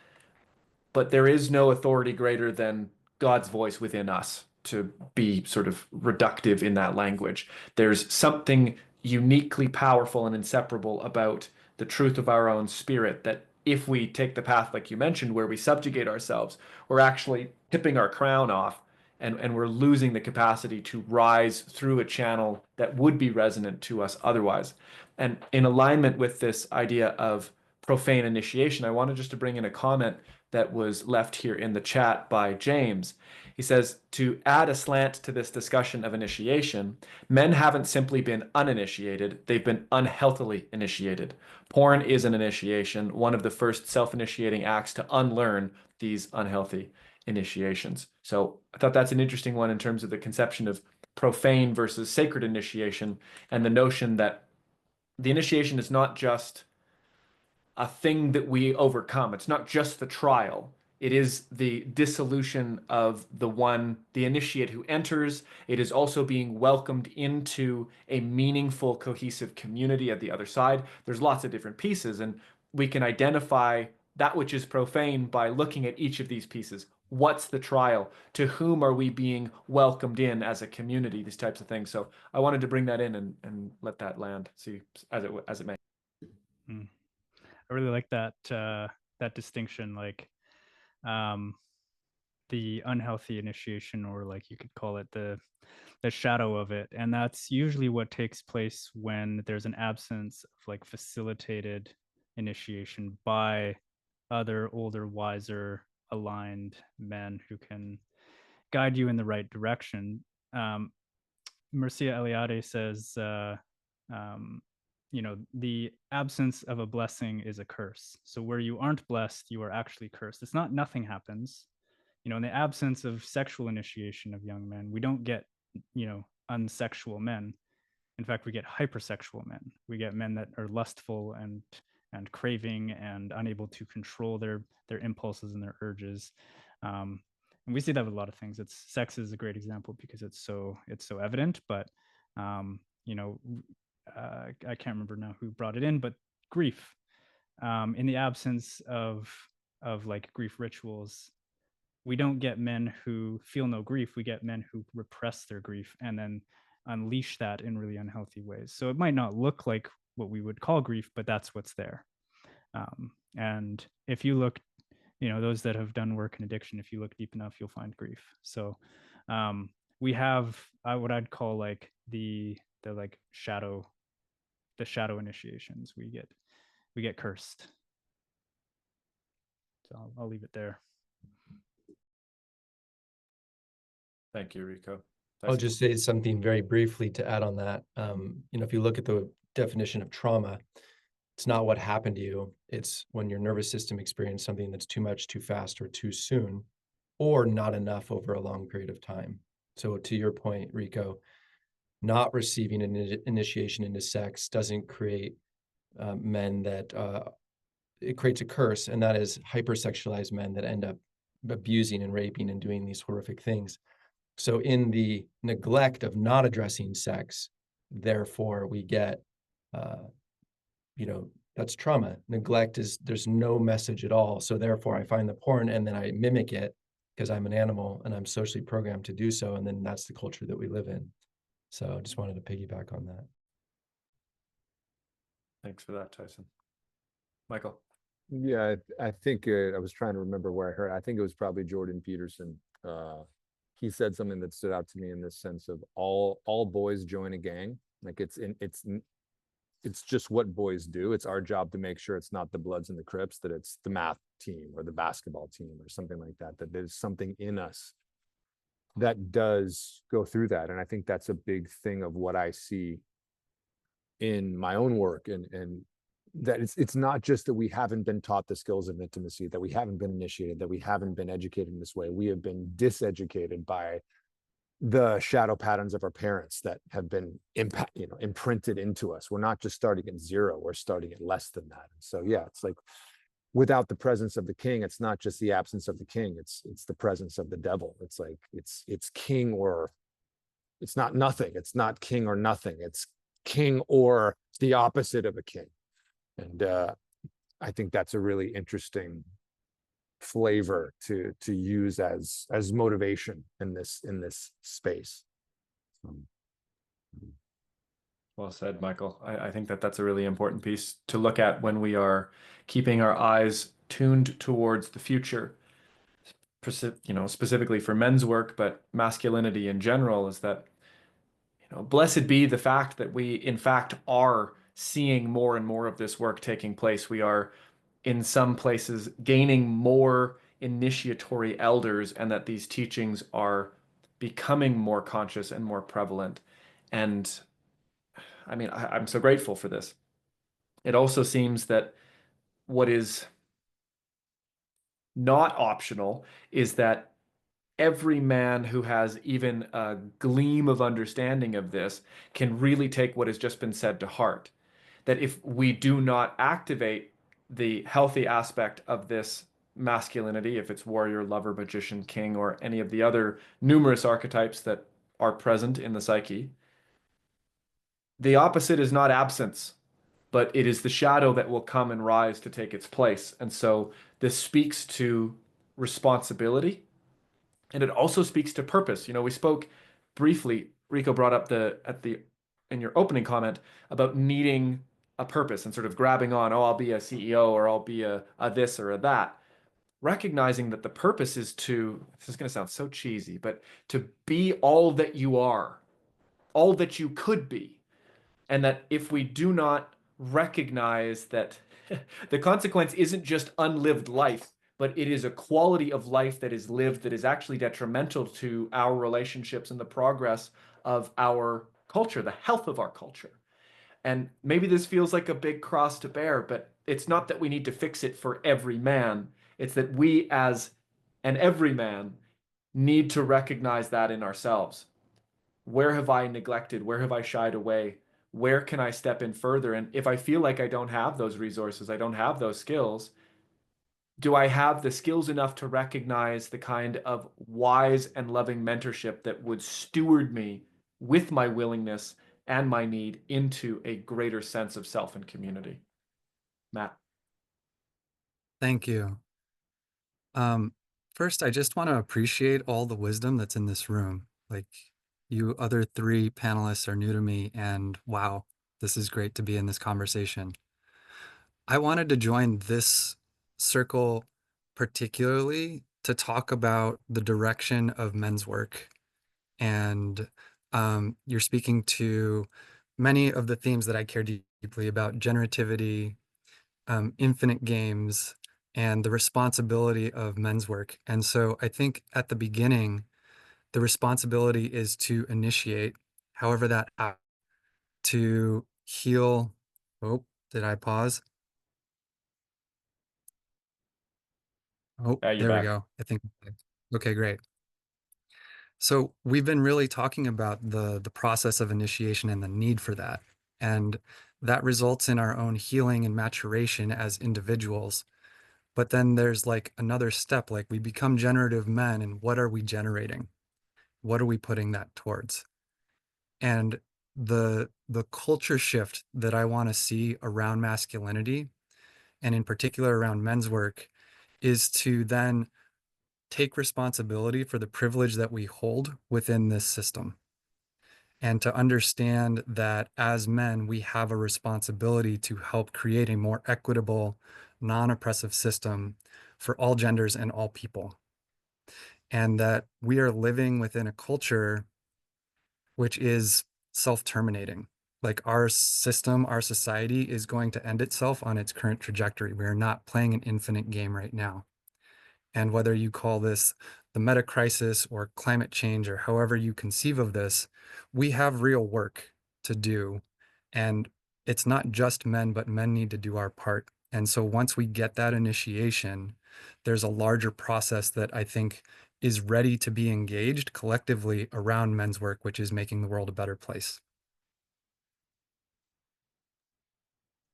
Speaker 1: but there is no authority greater than God's voice within us, to be sort of reductive in that language. There's something uniquely powerful and inseparable about the truth of our own spirit that if we take the path, like you mentioned, where we subjugate ourselves, we're actually tipping our crown off, and we're losing the capacity to rise through a channel that would be resonant to us otherwise. And in alignment with this idea of profane initiation, I wanted just to bring in a comment that was left here in the chat by James. He says, to add a slant to this discussion of initiation, men haven't simply been uninitiated, they've been unhealthily initiated. Porn is an initiation, one of the first self-initiating acts to unlearn these unhealthy initiations. So I thought that's an interesting one in terms of the conception of profane versus sacred initiation, and the notion that the initiation is not just a thing that we overcome. It's not just the trial. It is the dissolution of the initiate who enters. It is also being welcomed into a meaningful, cohesive community at the other side. There's lots of different pieces, and we can identify that which is profane by looking at each of these pieces. What's the trial? To whom are we being welcomed in as a community? These types of things. So I wanted to bring that in and let that land, see as it may.
Speaker 4: I really like that that distinction, like the unhealthy initiation, or like you could call it the shadow of it. And that's usually what takes place when there's an absence of like facilitated initiation by other older, wiser, aligned men who can guide you in the right direction. Mircea Eliade says, the absence of a blessing is a curse. So where you aren't blessed, you are actually cursed. It's not nothing happens. In the absence of sexual initiation of young men, we don't get, unsexual men. In fact, we get hypersexual men. We get men that are lustful and craving and unable to control their impulses and their urges. And we see that with a lot of things. Sex is a great example because it's so evident. But I can't remember now who brought it in, but grief. In the absence of like grief rituals, we don't get men who feel no grief. We get men who repress their grief and then unleash that in really unhealthy ways. So it might not look like what we would call grief, but that's what's there. And if you look, those that have done work in addiction, if you look deep enough, you'll find grief. So we have what I'd call like the like shadow initiations. We get cursed. So I'll leave it there.
Speaker 1: Thank you, Reko.
Speaker 2: I'll just say something very briefly to add on that. If you look at the definition of trauma, it's not what happened to you. It's when your nervous system experienced something that's too much, too fast, or too soon, or not enough over a long period of time. So to your point, Reko, not receiving an initiation into sex doesn't create men that it creates a curse, and that is hypersexualized men that end up abusing and raping and doing these horrific things. So in the neglect of not addressing sex, therefore we get, that's trauma. Neglect is, there's no message at all. So therefore I find the porn and then I mimic it because I'm an animal and I'm socially programmed to do so. And then that's the culture that we live in. So I just wanted to piggyback on that.
Speaker 1: Thanks for that, Tyson. Mikaal.
Speaker 5: Yeah, I think I was trying to remember where I heard. I think it was probably Jordan Peterson. He said something that stood out to me in this sense of all boys join a gang. Like it's just what boys do. It's our job to make sure it's not the Bloods and the Crips, that it's the math team or the basketball team or something like that, that there's something in us that does go through that. And I think that's a big thing of what I see in my own work, and that it's not just that we haven't been taught the skills of intimacy, that we haven't been initiated, that we haven't been educated in this way. We have been diseducated by the shadow patterns of our parents that have been imprinted into us. We're not just starting at zero, we're starting at less than that. And so yeah, it's like without the presence of the king, it's not just the absence of the king, it's the presence of the devil. It's like it's king, or it's not nothing. It's not king or nothing. It's king or the opposite of a king. And I think that's a really interesting flavor to use as motivation in this space.
Speaker 1: Well said, Mikaal. I think that's a really important piece to look at when we are keeping our eyes tuned towards the future. Specifically for men's work, but masculinity in general, is that, blessed be the fact that we in fact are seeing more and more of this work taking place. We are in some places gaining more initiatory elders, and that these teachings are becoming more conscious and more prevalent. And I mean, I'm so grateful for this. It also seems that what is not optional is that every man who has even a gleam of understanding of this can really take what has just been said to heart. That if we do not activate the healthy aspect of this masculinity, if it's warrior, lover, magician, king, or any of the other numerous archetypes that are present in the psyche, the opposite is not absence, but it is the shadow that will come and rise to take its place. And so this speaks to responsibility, and it also speaks to purpose. We spoke briefly, Reko brought up in your opening comment about needing a purpose and sort of grabbing on, oh, I'll be a CEO, or I'll be a this or a that. Recognizing that the purpose is this is going to sound so cheesy, but to be all that you are, all that you could be. And that if we do not recognize that the consequence isn't just unlived life, but it is a quality of life that is lived that is actually detrimental to our relationships and the progress of our culture, the health of our culture. And maybe this feels like a big cross to bear, but it's not that we need to fix it for every man. It's that we, as an everyman, need to recognize that in ourselves. Where have I neglected? Where have I shied away? Where can I step in further? And if I feel like I don't have those resources, I don't have those skills, do I have the skills enough to recognize the kind of wise and loving mentorship that would steward me with my willingness and my need into a greater sense of self and community? Matt.
Speaker 3: Thank you. First, I just want to appreciate all the wisdom that's in this room. Like, you other three panelists are new to me, and wow, this is great to be in this conversation. I wanted to join this circle particularly to talk about the direction of men's work. And you're speaking to many of the themes that I care deeply about: generativity, infinite games, and the responsibility of men's work. And so I think at the beginning, the responsibility is to initiate, however that to heal. Oh, did I pause? Oh,
Speaker 1: You're
Speaker 3: there we
Speaker 1: back.
Speaker 3: go. I think. Okay, great. So we've been really talking about the process of initiation and the need for that. And that results in our own healing and maturation as individuals. But then there's like another step, like we become generative men, and what are we generating? What are we putting that towards? And the culture shift that I want to see around masculinity, and in particular around men's work, is to then take responsibility for the privilege that we hold within this system, and to understand that as men, we have a responsibility to help create a more equitable, non-oppressive system for all genders and all people. And that we are living within a culture which is self-terminating. Like, our system, our society is going to end itself on its current trajectory. We are not playing an infinite game right now. And whether you call this the meta crisis or climate change or however you conceive of this, we have real work to do. And it's not just men, but men need to do our part. And so once we get that initiation, there's a larger process that I think is ready to be engaged collectively around men's work, which is making the world a better place.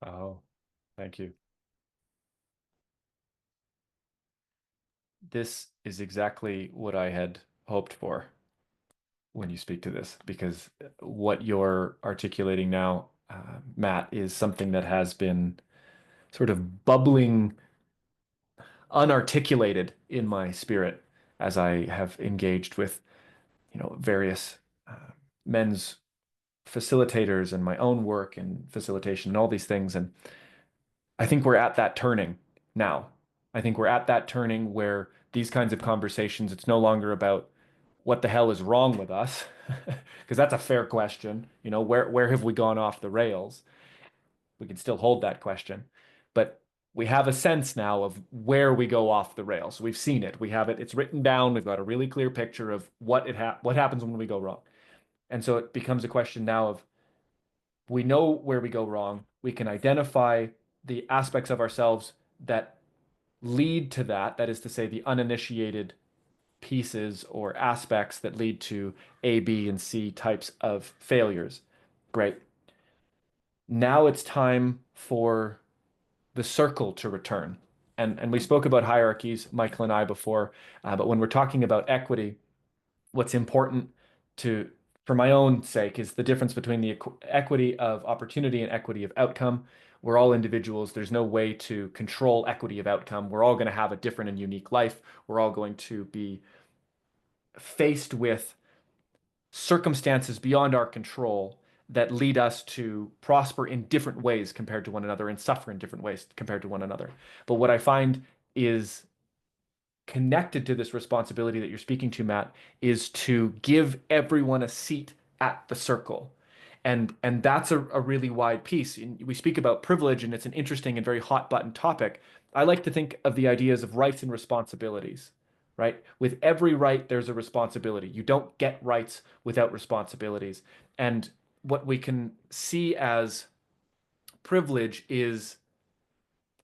Speaker 1: Oh, thank you. This is exactly what I had hoped for when you speak to this, because what you're articulating now, Matt, is something that has been sort of bubbling, unarticulated in my spirit as I have engaged with, various men's facilitators and my own work and facilitation and all these things. And I think we're at that turning now. I think we're at that turning where these kinds of conversations, it's no longer about what the hell is wrong with us, because that's a fair question. Where have we gone off the rails? We can still hold that question, but we have a sense now of where we go off the rails. We've seen it. We have it. It's written down. We've got a really clear picture of what happens when we go wrong. And so it becomes a question now of, we know where we go wrong. We can identify the aspects of ourselves that lead to that. That is to say, the uninitiated pieces or aspects that lead to A, B, and C types of failures. Great. Now it's time for the circle to return. And we spoke about hierarchies, Michael and I, before, but when we're talking about equity, what's important for my own sake, is the difference between the equity of opportunity and equity of outcome. We're all individuals. There's no way to control equity of outcome. We're all going to have a different and unique life. We're all going to be faced with circumstances beyond our control that lead us to prosper in different ways compared to one another and suffer in different ways compared to one another. But what I find is connected to this responsibility that you're speaking to, Matt, is to give everyone a seat at the circle. And that's a really wide piece. We speak about privilege, and it's an interesting and very hot button topic. I like to think of the ideas of rights and responsibilities, right? With every right, there's a responsibility. You don't get rights without responsibilities. And what we can see as privilege is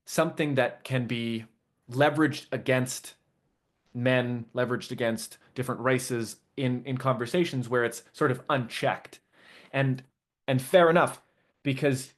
Speaker 1: something that can be leveraged against men, leveraged against different races in conversations where it's sort of unchecked. And fair enough, because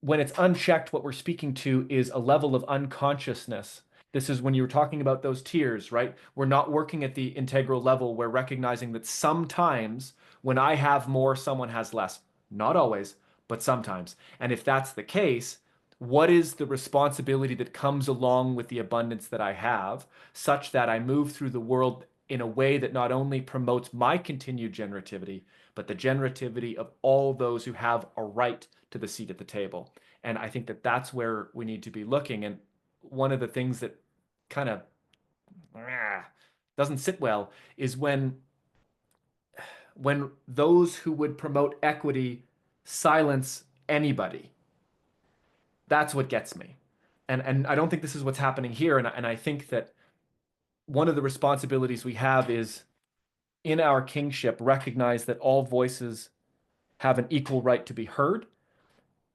Speaker 1: when it's unchecked, what we're speaking to is a level of unconsciousness. This is when you were talking about those tiers, right? We're not working at the integral level. We're recognizing that sometimes when I have more, someone has less. Not always, but sometimes. And if that's the case, what is the responsibility that comes along with the abundance that I have, such that I move through the world in a way that not only promotes my continued generativity, but the generativity of all those who have a right to the seat at the table. And I think that that's where we need to be looking. And one of the things that kind of doesn't sit well is when those who would promote equity silence anybody. That's what gets me. And I don't think this is what's happening here. And I think that one of the responsibilities we have is in our kingship, recognize that all voices have an equal right to be heard,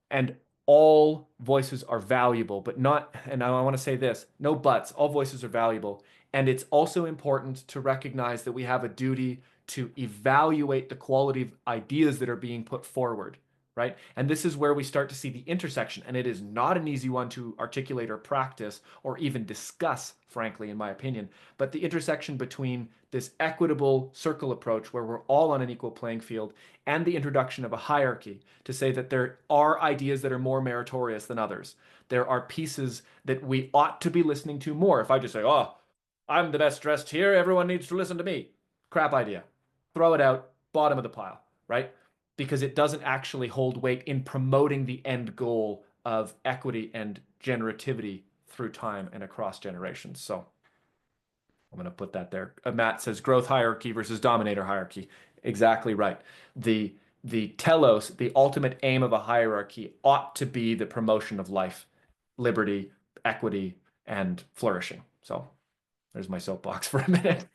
Speaker 1: and all voices are valuable, but not, and I want to say this, no buts, all voices are valuable. And it's also important to recognize that we have a duty to evaluate the quality of ideas that are being put forward, right? And this is where we start to see the intersection. And it is not an easy one to articulate or practice or even discuss, frankly, in my opinion. But the intersection between this equitable circle approach where we're all on an equal playing field and the introduction of a hierarchy to say that there are ideas that are more meritorious than others. There are pieces that we ought to be listening to more. If I just say, oh, I'm the best dressed here, everyone needs to listen to me. Crap idea. Throw it out, bottom of the pile, right? Because it doesn't actually hold weight in promoting the end goal of equity and generativity through time and across generations. So I'm going to put that there. Matt says growth hierarchy versus dominator hierarchy. Exactly right. The telos, the ultimate aim of a hierarchy, ought to be the promotion of life, liberty, equity, and flourishing. So there's my soapbox for a minute.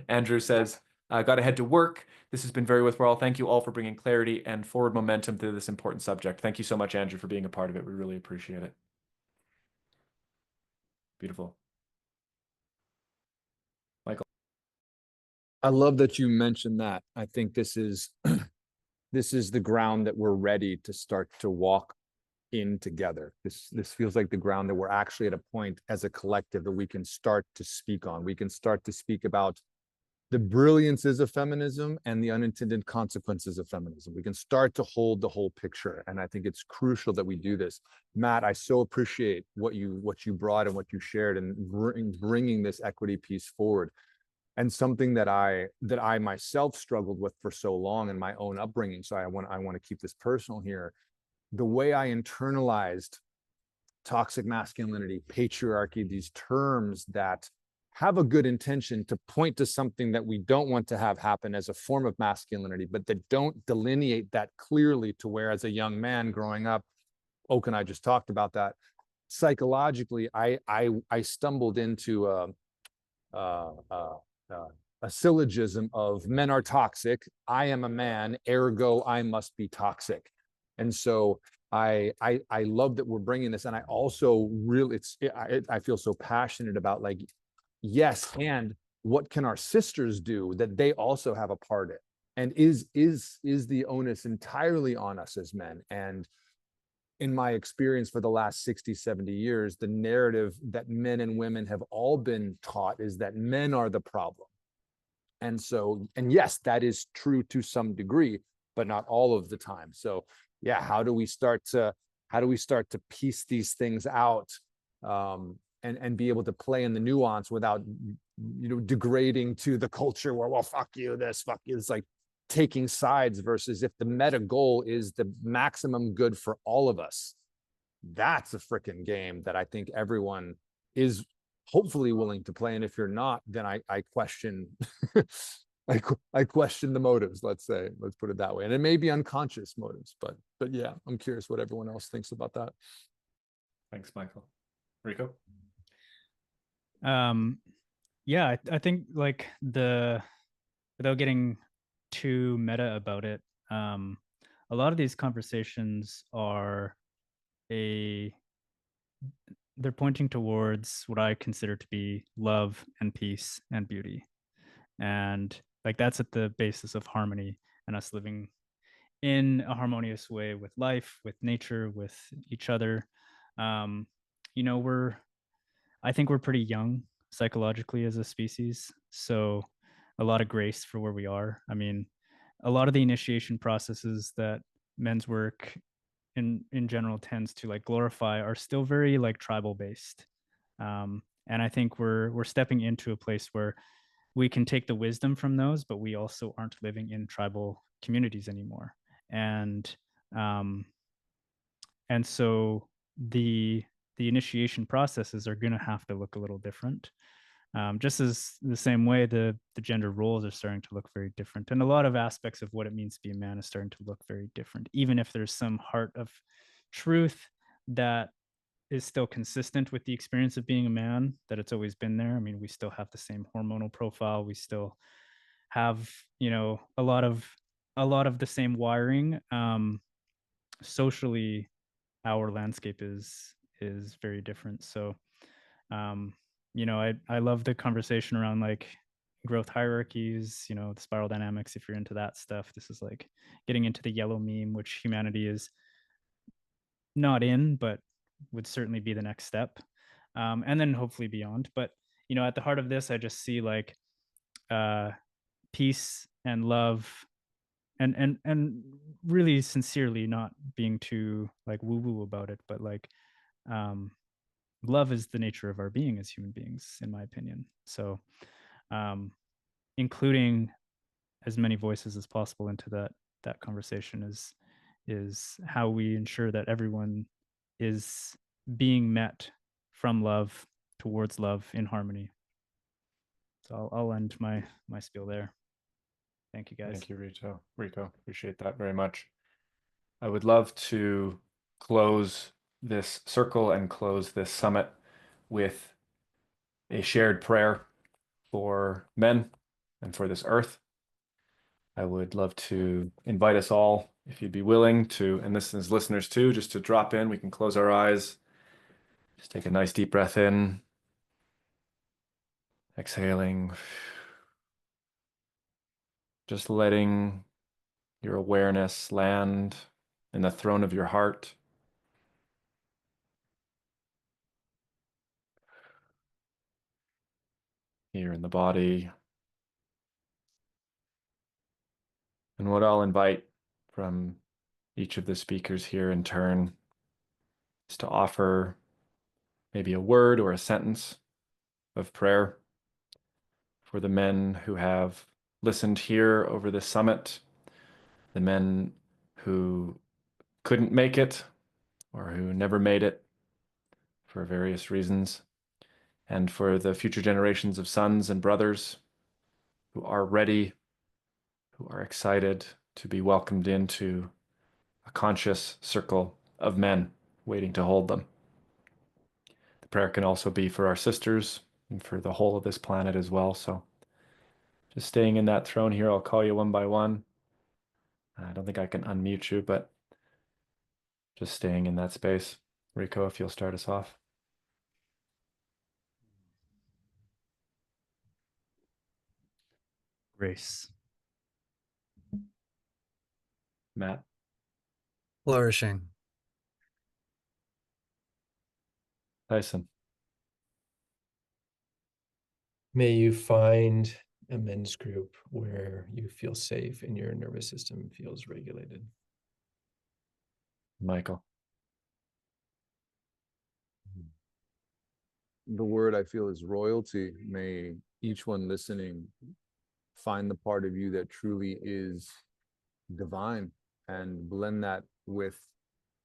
Speaker 1: Andrew says, got to head to work. This has been very worthwhile. Thank you all for bringing clarity and forward momentum to this important subject. Thank you so much, Andrew, for being a part of it. We really appreciate it. Beautiful. Michael.
Speaker 5: I love that you mentioned that. I think this is this is the ground that we're ready to start to walk in together. This feels like the ground that we're actually at a point as a collective that we can start to speak on. We can start to speak about the brilliances of feminism and the unintended consequences of feminism. We can start to hold the whole picture. And I think it's crucial that we do this. Matt, I so appreciate what you brought and what you shared and bringing this equity piece forward. And something that I myself struggled with for so long in my own upbringing. So I want to keep this personal here. The way I internalized toxic masculinity, patriarchy, these terms that have a good intention to point to something that we don't want to have happen as a form of masculinity, but that don't delineate that clearly to where, as a young man growing up, Oak and I just talked about that. Psychologically, I stumbled into a syllogism of men are toxic. I am a man, ergo I must be toxic. And so I love that we're bringing this, and I also really I feel so passionate about, like, yes, and what can our sisters do that they also have a part in, and is the onus entirely on us as men? And in my experience for the last 60, 70 years, the narrative that men and women have all been taught is that men are the problem. And so, and yes, that is true to some degree, but not all of the time. So yeah, how do we start to piece these things out, and be able to play in the nuance without, degrading to the culture where, well, fuck you, this, fuck you. It's like taking sides versus if the meta goal is the maximum good for all of us. That's a freaking game that I think everyone is hopefully willing to play. And if you're not, then I question I question the motives, let's put it that way. And it may be unconscious motives, but yeah, I'm curious what everyone else thinks about that.
Speaker 1: Thanks, Michael. Reko?
Speaker 4: Yeah, I think like without getting too meta about it, a lot of these conversations are they're pointing towards what I consider to be love and peace and beauty. And like that's at the basis of harmony and us living in a harmonious way with life, with nature, with each other. You know, I think we're pretty young psychologically as a species. So a lot of grace for where we are. I mean, a lot of the initiation processes that men's work in general tends to like glorify are still very like tribal based. And I think we're stepping into a place where we can take the wisdom from those, but we also aren't living in tribal communities anymore. And um, and so the initiation processes are going to have to look a little different. Just as the same way the gender roles are starting to look very different, and a lot of aspects of what it means to be a man is starting to look very different, even if there's some heart of truth that is still consistent with the experience of being a man, that it's always been there. I mean, we still have the same hormonal profile, we still have, you know, a lot of the same wiring. Socially, our landscape is very different. So you know, I love the conversation around like growth hierarchies, you know, the spiral dynamics. If you're into that stuff, this is like getting into the yellow meme, which humanity is not in, but would certainly be the next step. And then hopefully beyond. But, you know, at the heart of this, I just see like peace and love and really sincerely, not being too like woo woo about it, but like love is the nature of our being as human beings, in my opinion. So including as many voices as possible into that conversation is how we ensure that everyone is being met from love towards love in harmony. So I'll end my spiel there. Thank you, guys.
Speaker 1: Thank you, Reko. Appreciate that very much. I would love to close this circle and close this summit with a shared prayer for men and for this earth. I would love to invite us all, if you'd be willing to, and this is listeners too, just to drop in. We can close our eyes. Just take a nice deep breath in. Exhaling. Just letting your awareness land in the throne of your heart. Here in the body. And what I'll invite from each of the speakers here in turn is to offer maybe a word or a sentence of prayer for the men who have listened here over this summit, the men who couldn't make it or who never made it for various reasons, and for the future generations of sons and brothers who are ready, who are excited to be welcomed into a conscious circle of men waiting to hold them. The prayer can also be for our sisters and for the whole of this planet as well. So just staying in that throne here, I'll call you one by one. I don't think I can unmute you, but just staying in that space. Reko, if you'll start us off.
Speaker 4: Grace.
Speaker 1: Matt.
Speaker 3: Flourishing.
Speaker 1: Tyson.
Speaker 2: May you find a men's group where you feel safe and your nervous system feels regulated.
Speaker 1: Michael.
Speaker 5: The word I feel is royalty. May each one listening find the part of you that truly is divine and blend that with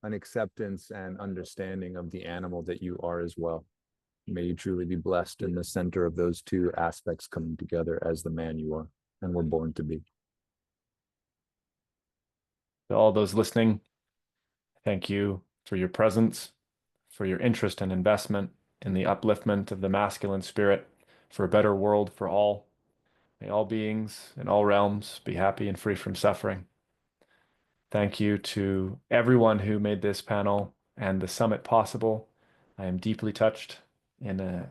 Speaker 5: an acceptance and understanding of the animal that you are as well. May you truly be blessed in the center of those two aspects coming together as the man you are. and we're born to be.
Speaker 1: To all those listening, thank you for your presence, for your interest and investment in the upliftment of the masculine spirit for a better world for all. May all beings in all realms be happy and free from suffering. Thank you to everyone who made this panel and the summit possible. I am deeply touched and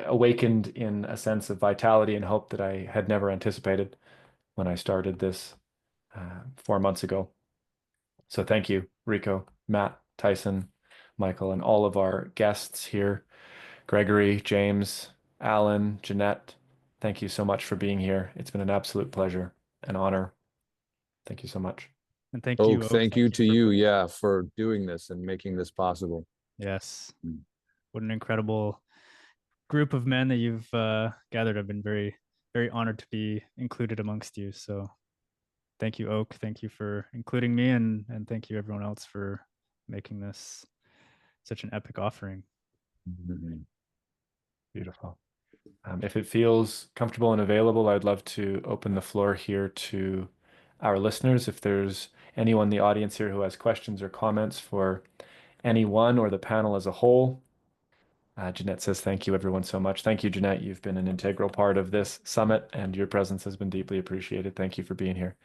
Speaker 1: awakened in a sense of vitality and hope that I had never anticipated when I started this 4 months ago. So thank you, Reko, Matt, Tyson, Mikaal, and all of our guests here, Gregory, James, Alan, Jeanette. Thank you so much for being here. It's been an absolute pleasure and honor. Thank you so much.
Speaker 4: And thank you,
Speaker 5: Oak,
Speaker 4: Oak.
Speaker 5: thank you to
Speaker 4: for
Speaker 5: you,
Speaker 4: bringing-
Speaker 5: yeah, for doing this and making this possible.
Speaker 4: Yes.
Speaker 5: Mm.
Speaker 4: What an incredible group of men that you've gathered. I've been very, very honored to be included amongst you. So thank you, Oak. Thank you for including me, and thank you everyone else for making this such an epic offering.
Speaker 1: Beautiful. If it feels comfortable and available, I'd love to open the floor here to our listeners. If there's anyone in the audience here who has questions or comments for anyone or the panel as a whole. Jeanette says, thank you everyone so much. Thank you, Jeanette. You've been an integral part of this summit and your presence has been deeply appreciated. Thank you for being here.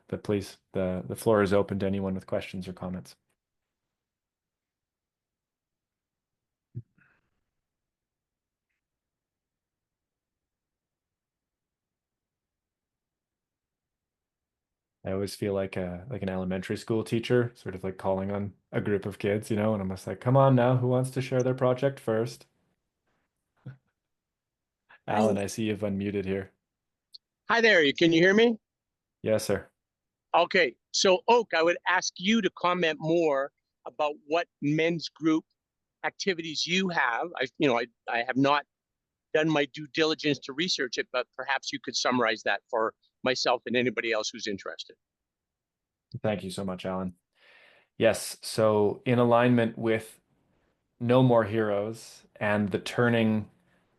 Speaker 1: But please, the floor is open to anyone with questions or comments. I always feel like an elementary school teacher, sort of like calling on a group of kids, and I'm just like, come on now, who wants to share their project first? Alan, I see you've unmuted here.
Speaker 7: Hi there, can you hear me?
Speaker 1: Yes, sir.
Speaker 7: Okay, so Oak, I would ask you to comment more about what men's group activities you have. I have not done my due diligence to research it, but perhaps you could summarize that for myself and anybody else who's interested.
Speaker 1: Thank you so much, Alan. Yes, so in alignment with No More Heroes and the turning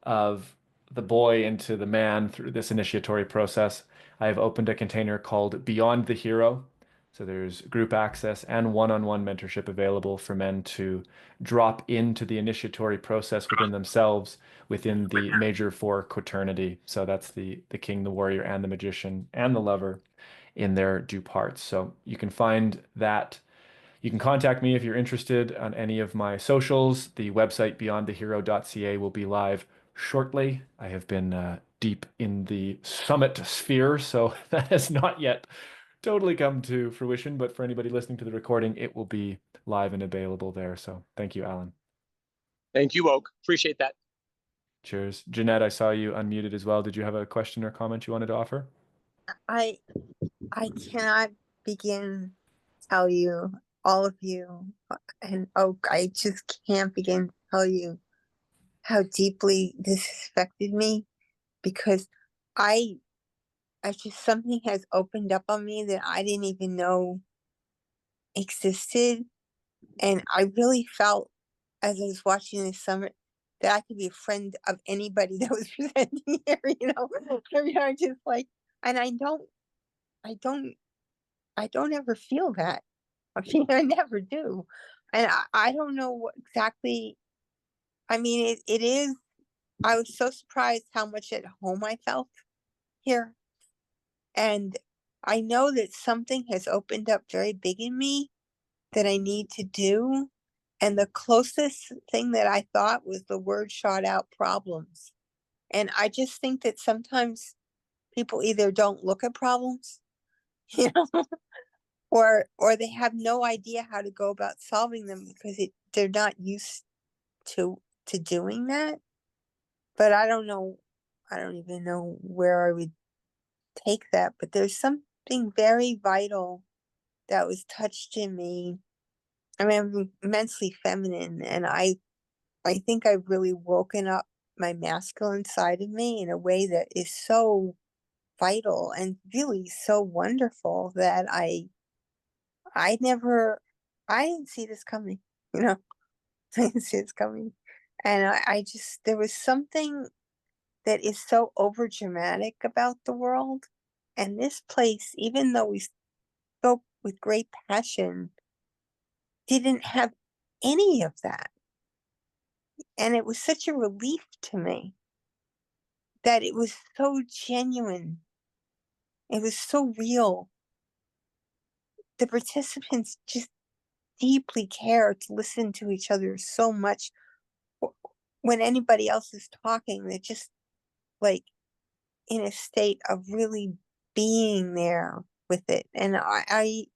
Speaker 1: of the boy into the man through this initiatory process, I have opened a container called Beyond the Hero. So there's group access and one-on-one mentorship available for men to drop into the initiatory process within themselves within the major four quaternity. So that's the king, the warrior, and the magician, and the lover in their due parts. So you can find that. You can contact me if you're interested on any of my socials. The website beyondthehero.ca will be live shortly. I have been deep in the summit sphere, so that has not yet totally come to fruition. But for anybody listening to the recording, it will be live and available there. So thank you, Alan.
Speaker 7: Thank you, Oak. Appreciate that.
Speaker 1: Cheers. Jeanette, I saw you unmuted as well. Did you have a question or comment you wanted to offer?
Speaker 8: I cannot begin to tell you, all of you, and Oak, I just can't begin to tell you how deeply this affected me, because I just, something has opened up on me that I didn't even know existed. And I really felt, as I was watching this summit, that I could be a friend of anybody that was presenting here, I mean, I'm just like, and I don't ever feel that. I mean, I never do. And I don't know what exactly, I mean, it is, I was so surprised how much at home I felt here. And I know that something has opened up very big in me that I need to do. And the closest thing that I thought was the word shot out, problems. And I just think that sometimes people either don't look at problems, or they have no idea how to go about solving them because they're not used to doing that. But I don't know, I don't even know where I would take that, but there's something very vital that was touched in me. I mean, I'm immensely feminine, and I think I've really woken up my masculine side of me in a way that is so vital and really so wonderful that I didn't see this coming, I didn't see this coming. And I just, there was something that is so over dramatic about the world And this place, even though we spoke with great passion, didn't have any of that. And it was such a relief to me that it was so genuine. It was so real. The participants just deeply care to listen to each other so much. When anybody else is talking, they're just like in a state of really being there with it. And I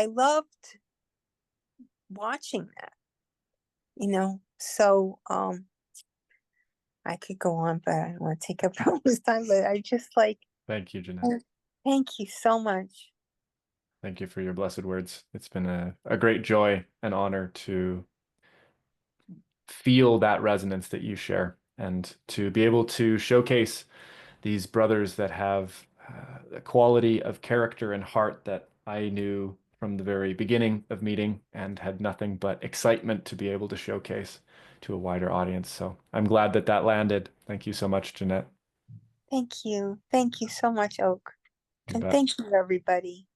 Speaker 8: loved watching that, so I could go on, but I don't want to take up all this time, but I just like,
Speaker 1: Thank you, Jeanette.
Speaker 8: Thank you so much.
Speaker 1: Thank you for your blessed words. It's been a great joy and honor to feel that resonance that you share and to be able to showcase these brothers that have a quality of character and heart that I knew from the very beginning of meeting and had nothing but excitement to be able to showcase to a wider audience. So I'm glad that that landed. Thank you so much, Jeanette.
Speaker 8: Thank you. Thank you so much, Oak.
Speaker 1: You
Speaker 8: And
Speaker 1: bet.
Speaker 8: thank you, everybody.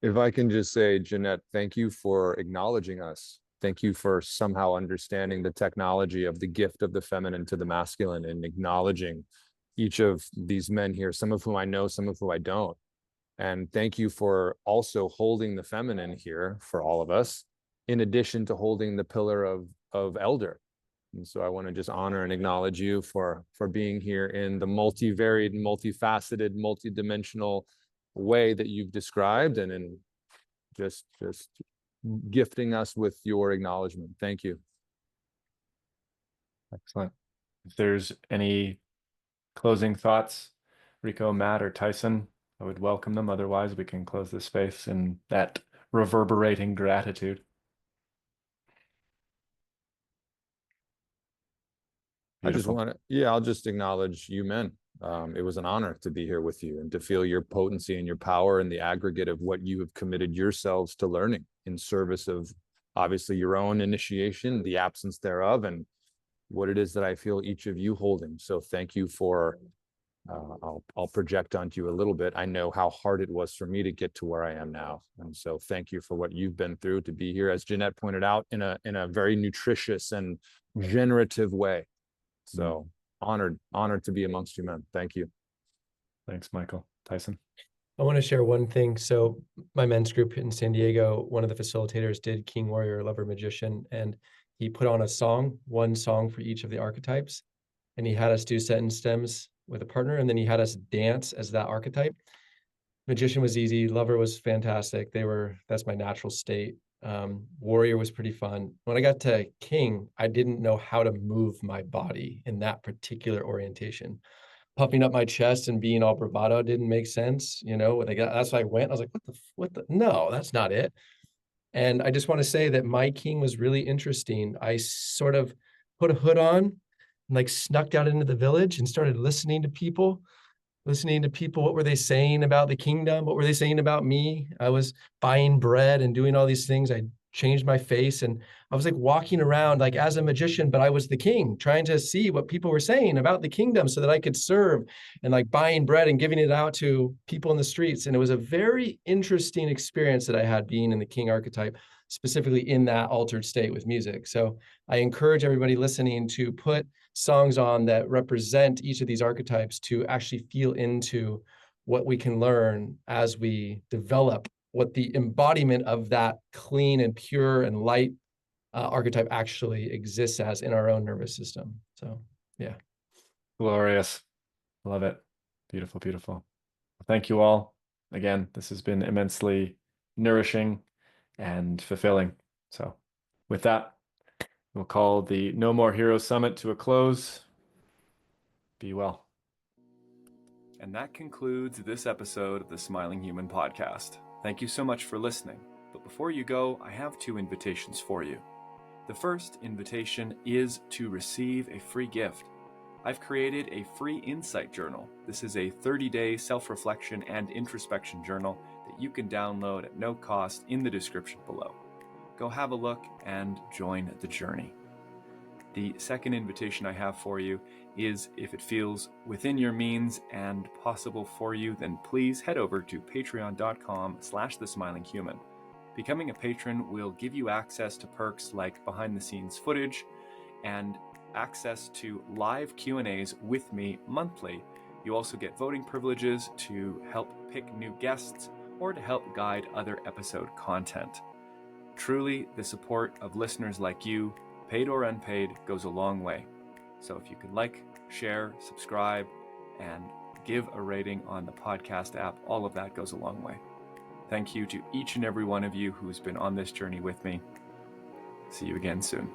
Speaker 5: If I can just say, Jeanette, thank you for acknowledging us. Thank you for somehow understanding the technology of the gift of the feminine to the masculine and acknowledging each of these men here, some of whom I know, some of whom I don't. And thank you for also holding the feminine here for all of us, in addition to holding the pillar of elder. And so I want to just honor and acknowledge you for being here in the multivaried, multifaceted, multidimensional way that you've described, and in just gifting us with your acknowledgement. Thank you.
Speaker 1: Excellent. If there's any closing thoughts, Reko, Matt, or Tyson, I would welcome them. Otherwise, we can close this space in that reverberating gratitude. Beautiful.
Speaker 5: I'll just acknowledge you men. It was an honor to be here with you and to feel your potency and your power and the aggregate of what you have committed yourselves to learning in service of obviously your own initiation, the absence thereof, and what it is that I feel each of you holding. So thank you for, I'll project onto you a little bit. I know how hard it was for me to get to where I am now. And so thank you for what you've been through to be here, as Jeanette pointed out, in a very nutritious and generative way. So honored to be amongst you men. Thank you.
Speaker 1: Thanks, Mikaal. Tyson?
Speaker 2: I want to share one thing. So my men's group in San Diego, one of the facilitators did King, Warrior, Lover, Magician, and he put on a song, one song for each of the archetypes. And he had us do sentence stems with a partner, and then he had us dance as that archetype. Magician was easy. Lover was fantastic. That's my natural state. Warrior was pretty fun. When I got to King, I didn't know how to move my body in that particular orientation. Puffing up my chest and being all bravado didn't make sense. That's why I went. I was like, what the? No, that's not it. And I just want to say that my King was really interesting. I sort of put a hood on and like snuck out into the village and started listening to people. What were they saying about the kingdom? What were they saying about me? I was buying bread and doing all these things. I changed my face and I was like walking around like as a magician, but I was the king, trying to see what people were saying about the kingdom so that I could serve, and like buying bread and giving it out to people in the streets. And it was a very interesting experience that I had being in the king archetype, specifically in that altered state with music. So I encourage everybody listening to put songs on that represent each of these archetypes to actually feel into what we can learn as we develop what the embodiment of that clean and pure and light archetype actually exists as in our own nervous system. So, yeah.
Speaker 1: Glorious. Love it. Beautiful, beautiful. Thank you all. Again, this has been immensely nourishing and fulfilling. So with that, we'll call the No More Heroes Summit to a close. Be well. And that concludes this episode of the Smiling Human Podcast. Thank you so much for listening. But before you go, I have 2 invitations for you. The first invitation is to receive a free gift. I've created a free insight journal. This is a 30-day self-reflection and introspection journal that you can download at no cost in the description below. Go have a look and join the journey. The second invitation I have for you is, if it feels within your means and possible for you, then please head over to patreon.com/thesmilinghuman. Becoming a patron will give you access to perks like behind the scenes footage and access to live Q&As with me monthly. You also get voting privileges to help pick new guests or to help guide other episode content. Truly, the support of listeners like you, paid or unpaid, goes a long way. So if you could like, share, subscribe, and give a rating on the podcast app, all of that goes a long way. Thank you to each and every one of you who's been on this journey with me. See you again soon.